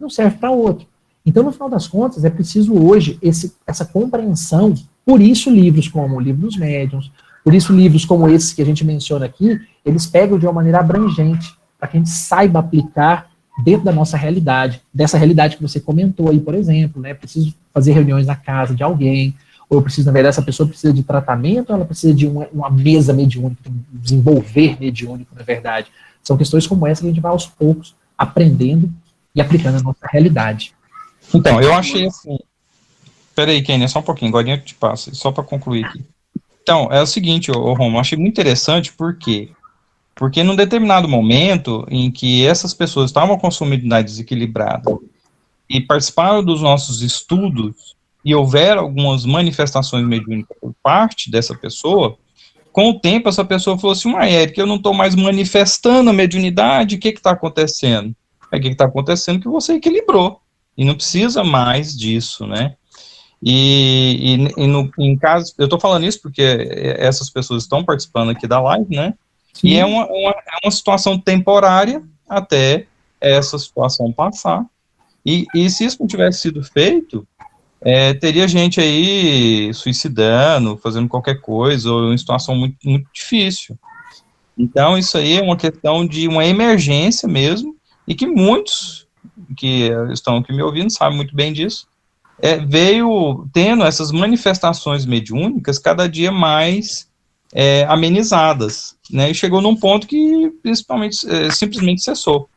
não serve para outro. Então, no final das contas, é preciso hoje essa compreensão. Por isso, livros como o Livro dos Médiuns, por isso, livros como esses que a gente menciona aqui, eles pegam de uma maneira abrangente, para que a gente saiba aplicar dentro da nossa realidade, dessa realidade que você comentou aí, por exemplo, né? Preciso fazer reuniões na casa de alguém, ou eu preciso, na verdade, essa pessoa precisa de tratamento, ou ela precisa de uma mesa mediúnica, desenvolver mediúnico, na verdade. São questões como essa que a gente vai aos poucos aprendendo e aplicando na nossa realidade. Então, eu achei assim... Peraí, Kênia, só um pouquinho, agora eu te passo, só para concluir aqui. Então, é o seguinte, Romulo, eu achei muito interessante, por quê? Porque num determinado momento em que essas pessoas estavam com a sua mediunidade desequilibrada e participaram dos nossos estudos e houver algumas manifestações mediúnicas por parte dessa pessoa, com o tempo essa pessoa falou assim, Eric, eu não estou mais manifestando a mediunidade, o que está acontecendo? O que está acontecendo é que você equilibrou, e não precisa mais disso, né? Em caso, eu estou falando isso porque essas pessoas estão participando aqui da live, né? Sim. E é uma situação temporária até essa situação passar. E se isso não tivesse sido feito, teria gente aí suicidando, fazendo qualquer coisa, ou uma situação muito, muito difícil. Então, isso aí é uma questão de uma emergência mesmo, e que muitos que estão aqui me ouvindo sabem muito bem disso, veio tendo essas manifestações mediúnicas cada dia mais amenizadas, né, e chegou num ponto que principalmente simplesmente cessou.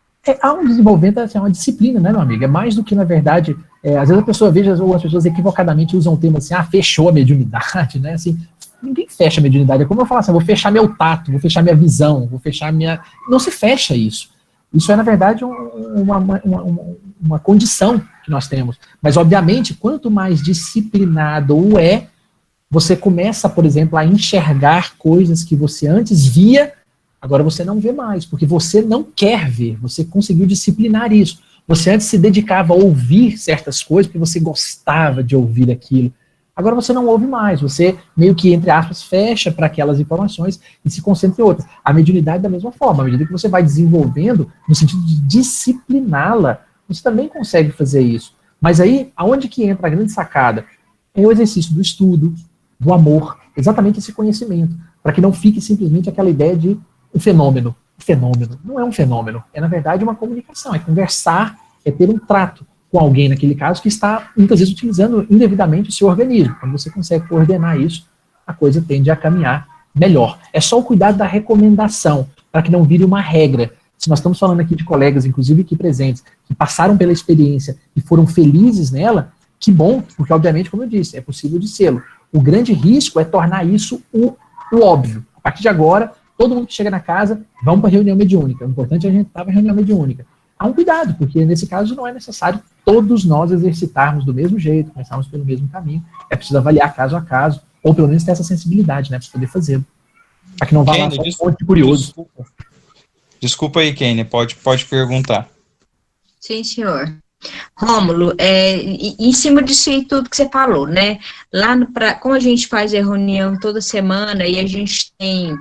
Há um desenvolvimento, assim, uma disciplina, né, meu amigo? É mais do que, na verdade, às vezes a pessoa veja, ou as pessoas equivocadamente usam o termo assim, fechou a mediunidade, né? Assim, ninguém fecha a mediunidade. É como eu falo assim, vou fechar meu tato, vou fechar minha visão, vou fechar minha... Não se fecha isso. Isso é, na verdade, uma condição que nós temos. Mas, obviamente, quanto mais disciplinado você começa, por exemplo, a enxergar coisas que você antes via, agora você não vê mais, porque você não quer ver, você conseguiu disciplinar isso. Você antes se dedicava a ouvir certas coisas porque você gostava de ouvir aquilo. Agora você não ouve mais, você meio que, entre aspas, fecha para aquelas informações e se concentra em outras. A mediunidade da mesma forma, à medida que você vai desenvolvendo, no sentido de discipliná-la, você também consegue fazer isso. Mas aí, aonde que entra a grande sacada? É o exercício do estudo, do amor, exatamente esse conhecimento, para que não fique simplesmente aquela ideia de um fenômeno. Um fenômeno não é um fenômeno, é na verdade uma comunicação, é conversar, é ter um trato com alguém, naquele caso, que está, muitas vezes, utilizando indevidamente o seu organismo. Quando você consegue coordenar isso, a coisa tende a caminhar melhor. É só o cuidado da recomendação, para que não vire uma regra. Se nós estamos falando aqui de colegas, inclusive aqui presentes, que passaram pela experiência e foram felizes nela, que bom, porque, obviamente, como eu disse, é possível de sê-lo. O grande risco é tornar isso o óbvio. A partir de agora, todo mundo que chega na casa, vamos para a reunião mediúnica. O importante é a gente estar na reunião mediúnica. Há um cuidado, porque nesse caso não é necessário todos nós exercitarmos do mesmo jeito, começarmos pelo mesmo caminho. É preciso avaliar caso a caso, ou pelo menos ter essa sensibilidade, né, para poder fazê-lo. Para que não vá lá só um monte de curioso. Desculpa aí, Kênia, pode perguntar. Sim, senhor. Rômulo, em cima disso aí tudo que você falou, né? Como a gente faz a reunião toda semana e a gente tem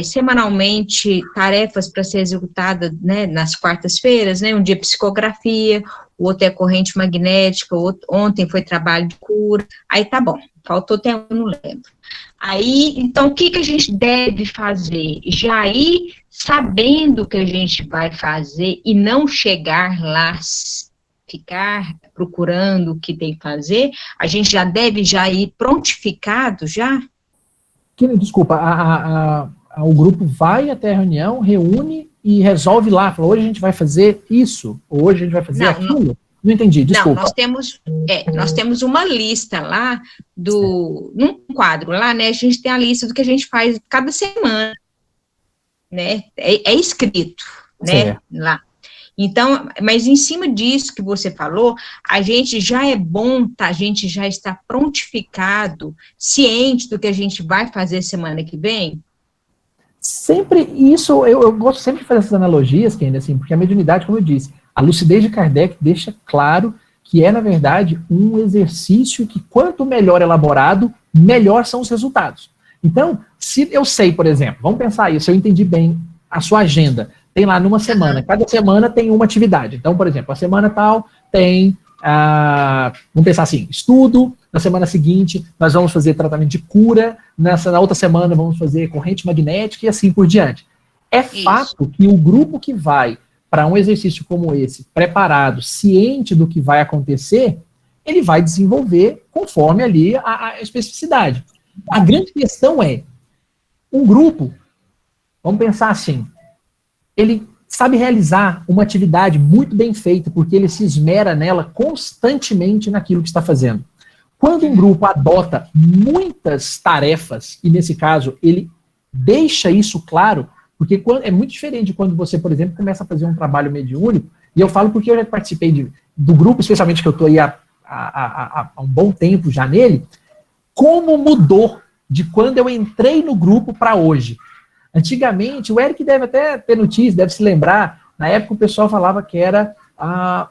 semanalmente tarefas para ser executadas, né, nas quartas-feiras, né? Um dia psicografia, o outro é corrente magnética, ontem foi trabalho de cura, aí tá bom, faltou tempo, eu não lembro. Aí, então, o que a gente deve fazer? Já ir sabendo o que a gente vai fazer e não chegar lá, ficar procurando o que tem que fazer, a gente já deve ir prontificado já? Desculpa, o grupo vai até a reunião, reúne e resolve lá, fala, hoje a gente vai fazer isso, ou hoje a gente vai fazer aquilo. Não entendi, desculpa. Não, nós temos uma lista lá, num quadro lá, né, a gente tem a lista do que a gente faz cada semana, né, é escrito, né, lá. Então, mas em cima disso que você falou, a gente já é bom, a gente já está prontificado, ciente do que a gente vai fazer semana que vem? Sempre isso, eu gosto sempre de fazer essas analogias, Kênia, assim, porque a mediunidade, como eu disse, a lucidez de Kardec deixa claro que é, na verdade, um exercício que, quanto melhor elaborado, melhor são os resultados. Então, se eu sei, por exemplo, vamos pensar isso, eu entendi bem a sua agenda, tem lá numa semana, cada semana tem uma atividade. Então, por exemplo, a semana tal tem, vamos pensar assim, estudo, na semana seguinte nós vamos fazer tratamento de cura, na outra semana vamos fazer corrente magnética e assim por diante. É fato que o grupo que vai para um exercício como esse, preparado, ciente do que vai acontecer, ele vai desenvolver conforme ali a especificidade. A grande questão é, um grupo, vamos pensar assim, ele sabe realizar uma atividade muito bem feita, porque ele se esmera nela constantemente naquilo que está fazendo. Quando um grupo adota muitas tarefas, e nesse caso ele deixa isso claro, porque é muito diferente de quando você, por exemplo, começa a fazer um trabalho mediúnico, e eu falo porque eu já participei do grupo, especialmente que eu estou aí há um bom tempo já nele, como mudou de quando eu entrei no grupo para hoje. Antigamente, o Eric deve até ter notícia, deve se lembrar, na época o pessoal falava que era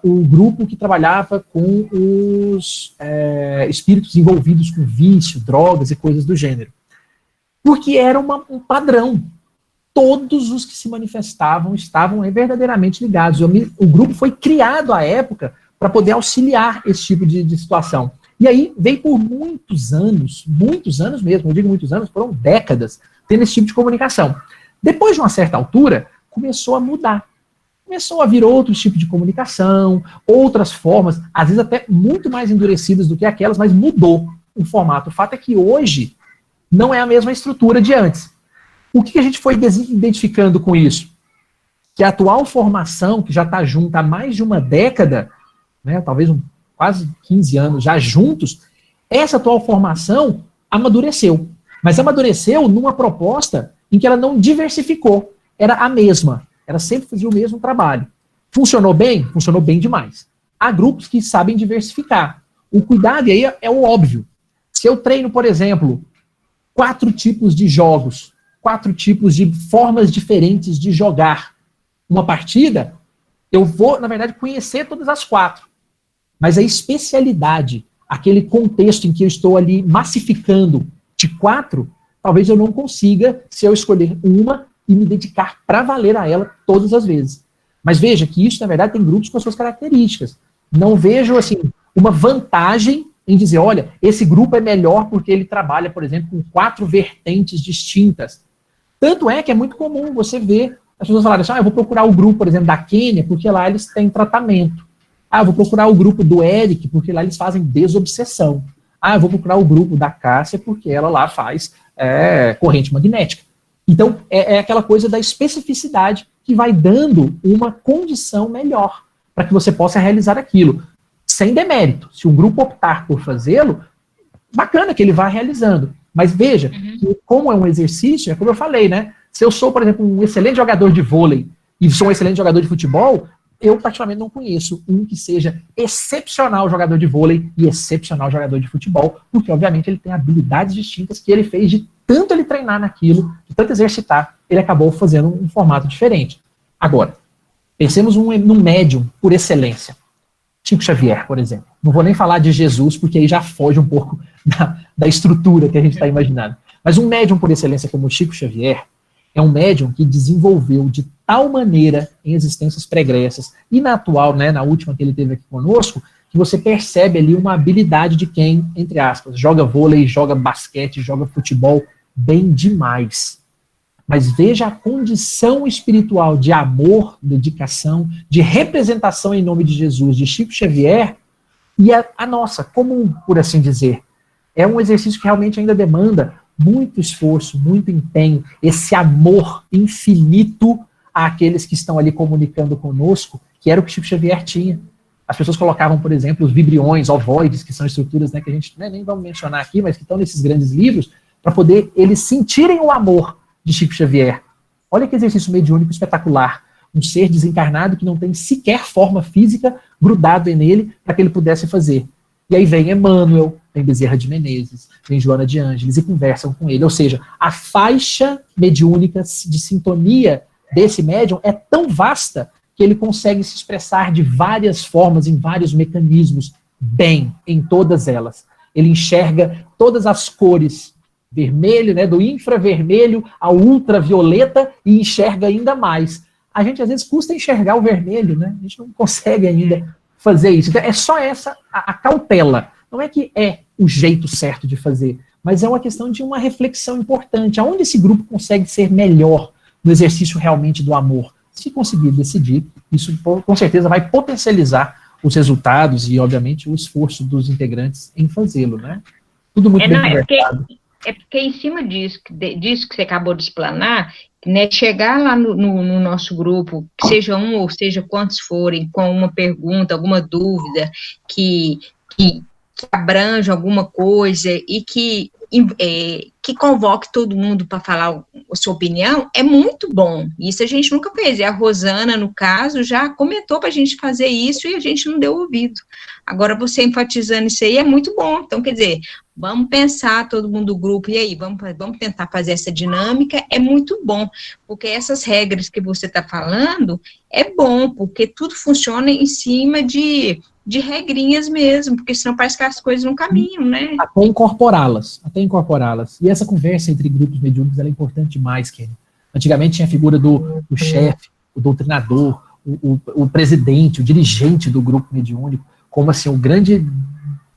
o grupo que trabalhava com os espíritos envolvidos com vício, drogas e coisas do gênero. Porque era um padrão. Todos os que se manifestavam estavam verdadeiramente ligados. O grupo foi criado à época para poder auxiliar esse tipo de situação. E aí veio por muitos anos mesmo, eu digo muitos anos, foram décadas, tendo esse tipo de comunicação. Depois de uma certa altura, começou a mudar. Começou a vir outro tipo de comunicação, outras formas, às vezes até muito mais endurecidas do que aquelas, mas mudou o formato. O fato é que hoje não é a mesma estrutura de antes. O que a gente foi identificando com isso? que a atual formação, que já está junta há mais de uma década, né, talvez quase 15 anos já juntos, essa atual formação amadureceu. Mas amadureceu numa proposta em que ela não diversificou. Era a mesma. Ela sempre fazia o mesmo trabalho. Funcionou bem? Funcionou bem demais. Há grupos que sabem diversificar. O cuidado aí é o óbvio. Se eu treino, por exemplo, 4 tipos de jogos, 4 tipos de formas diferentes de jogar uma partida, eu vou, na verdade, conhecer todas as 4. Mas a especialidade, aquele contexto em que eu estou ali massificando de 4, talvez eu não consiga se eu escolher uma e me dedicar para valer a ela todas as vezes. Mas veja que isso, na verdade, tem grupos com as suas características. Não vejo, assim, uma vantagem em dizer, olha, esse grupo é melhor porque ele trabalha, por exemplo, com 4 vertentes distintas. Tanto é que é muito comum você ver as pessoas falarem assim, eu vou procurar o grupo, por exemplo, da Quênia, porque lá eles têm tratamento. Eu vou procurar o grupo do Eric, porque lá eles fazem desobsessão. Eu vou procurar o grupo da Cássia, porque ela lá faz corrente magnética. Então, é aquela coisa da especificidade que vai dando uma condição melhor para que você possa realizar aquilo. Sem demérito. Se um grupo optar por fazê-lo, bacana que ele vá realizando. Mas veja, que como é um exercício, é como eu falei, né? Se eu sou, por exemplo, um excelente jogador de vôlei e sou um excelente jogador de futebol, eu particularmente não conheço um que seja excepcional jogador de vôlei e excepcional jogador de futebol, porque obviamente ele tem habilidades distintas que ele fez de tanto ele treinar naquilo, de tanto exercitar, ele acabou fazendo um formato diferente. Agora, pensemos num médium por excelência. Chico Xavier, por exemplo. Não vou nem falar de Jesus, porque aí já foge um pouco da estrutura que a gente está imaginando. Mas um médium por excelência como Chico Xavier é um médium que desenvolveu de tal maneira em existências pregressas e na atual, né, na última que ele teve aqui conosco, que você percebe ali uma habilidade de quem, entre aspas, joga vôlei, joga basquete, joga futebol bem demais. Mas veja a condição espiritual de amor, dedicação, de representação em nome de Jesus, de Chico Xavier, e a nossa, comum, por assim dizer. É um exercício que realmente ainda demanda muito esforço, muito empenho, esse amor infinito àqueles que estão ali comunicando conosco, que era o que Chico Xavier tinha. As pessoas colocavam, por exemplo, os vibriões, ovoides, que são estruturas, né, que a gente nem vamos mencionar aqui, mas que estão nesses grandes livros, para poder eles sentirem o amor de Chico Xavier. Olha que exercício mediúnico espetacular. Um ser desencarnado que não tem sequer forma física grudado nele para que ele pudesse fazer. E aí vem Emmanuel, vem Bezerra de Menezes, vem Joana de Ângeles e conversam com ele. Ou seja, a faixa mediúnica de sintonia desse médium é tão vasta que ele consegue se expressar de várias formas, em vários mecanismos, bem, em todas elas. Ele enxerga todas as cores, vermelho, né, do infravermelho ao ultravioleta, e enxerga ainda mais. A gente às vezes custa enxergar o vermelho, né? A gente não consegue ainda fazer isso. Então, é só essa a cautela. Não é que é o jeito certo de fazer, mas é uma questão de uma reflexão importante. Aonde esse grupo consegue ser melhor no exercício realmente do amor? Se conseguir decidir, isso com certeza vai potencializar os resultados e, obviamente, o esforço dos integrantes em fazê-lo, né? Tudo muito bem conversado. É porque em cima disso que você acabou de explanar, né, chegar lá no nosso grupo, seja um ou seja quantos forem, com uma pergunta, alguma dúvida, que abranja alguma coisa e que convoque todo mundo para falar a sua opinião, é muito bom. Isso a gente nunca fez. E a Rosana, no caso, já comentou para a gente fazer isso e a gente não deu ouvido. Agora, você enfatizando isso aí é muito bom. Então, quer dizer, vamos pensar, todo mundo do grupo, e aí, vamos tentar fazer essa dinâmica, é muito bom, porque essas regras que você está falando, é bom, porque tudo funciona em cima de regrinhas mesmo, porque senão parece que as coisas não caminham, né? Até incorporá-las. E essa conversa entre grupos mediúnicos, ela é importante demais, Kenny. Antigamente tinha a figura do chefe, o doutrinador, o presidente, o dirigente do grupo mediúnico, como assim, o grande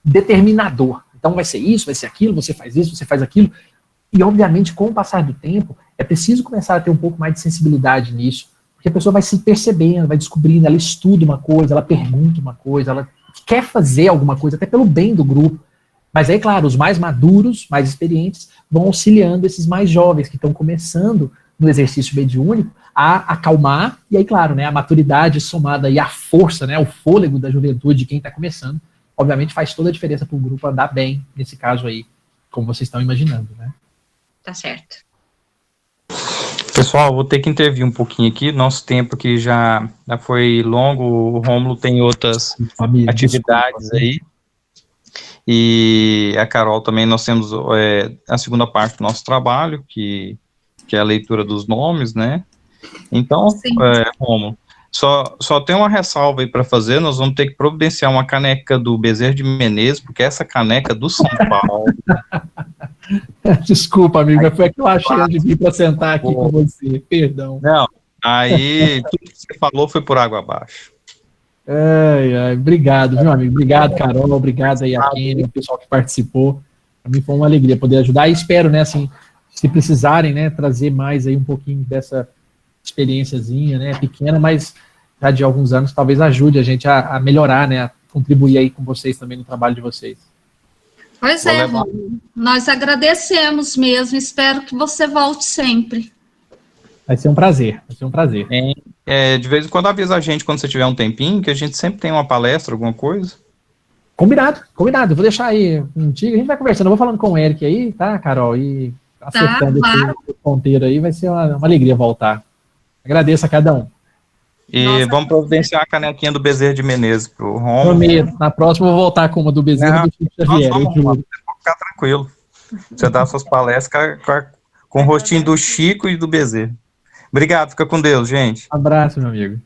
determinador. Então vai ser isso, vai ser aquilo, você faz isso, você faz aquilo. E, obviamente, com o passar do tempo, é preciso começar a ter um pouco mais de sensibilidade nisso, porque a pessoa vai se percebendo, vai descobrindo, ela estuda uma coisa, ela pergunta uma coisa, ela quer fazer alguma coisa, até pelo bem do grupo. Mas aí, claro, os mais maduros, mais experientes, vão auxiliando esses mais jovens que estão começando no exercício mediúnico a acalmar, e aí, claro, né, a maturidade somada e a força, né, o fôlego da juventude de quem está começando, obviamente faz toda a diferença para o grupo andar bem, nesse caso aí, como vocês estão imaginando, né? Tá certo. Pessoal, vou ter que intervir um pouquinho aqui, nosso tempo aqui já foi longo, o Rômulo tem outras atividades aí, e a Carol também, nós temos a segunda parte do nosso trabalho, que é a leitura dos nomes, né? Então, Rômulo, só tem uma ressalva aí para fazer, nós vamos ter que providenciar uma caneca do Bezerra de Menezes, porque essa caneca é do São Paulo. Desculpa, amigo, mas foi a que eu achei de vir para sentar aqui com você, perdão. Não, aí tudo que você falou foi por água abaixo. Obrigado, viu, amigo? Obrigado, Carol, obrigado aí a Kenny, o pessoal que participou. Para mim foi uma alegria poder ajudar e espero, né, assim, se precisarem, né, trazer mais aí um pouquinho dessa experiênciazinha, né, pequena, mas já de alguns anos, talvez ajude a gente a melhorar, né, a contribuir aí com vocês também no trabalho de vocês. Pois é, Rômulo. Nós agradecemos mesmo, espero que você volte sempre. Vai ser um prazer, vai ser um prazer. De vez em quando avisa a gente, quando você tiver um tempinho, que a gente sempre tem uma palestra, alguma coisa. Combinado. Eu vou deixar aí contigo, a gente vai conversando, eu vou falando com o Eric aí, tá, Carol? E acertando esse ponteiro aí, vai ser uma alegria voltar. Agradeço a cada um. E vamos providenciar a canequinha do Bezerra de Menezes pro Rômulo. Prometo, na próxima eu vou voltar com uma do Bezerra do Chico Xavier. Vamos ficar tranquilo. Você dá suas palestras com o rostinho do Chico e do Bezerra. Obrigado, fica com Deus, gente. Um abraço, meu amigo.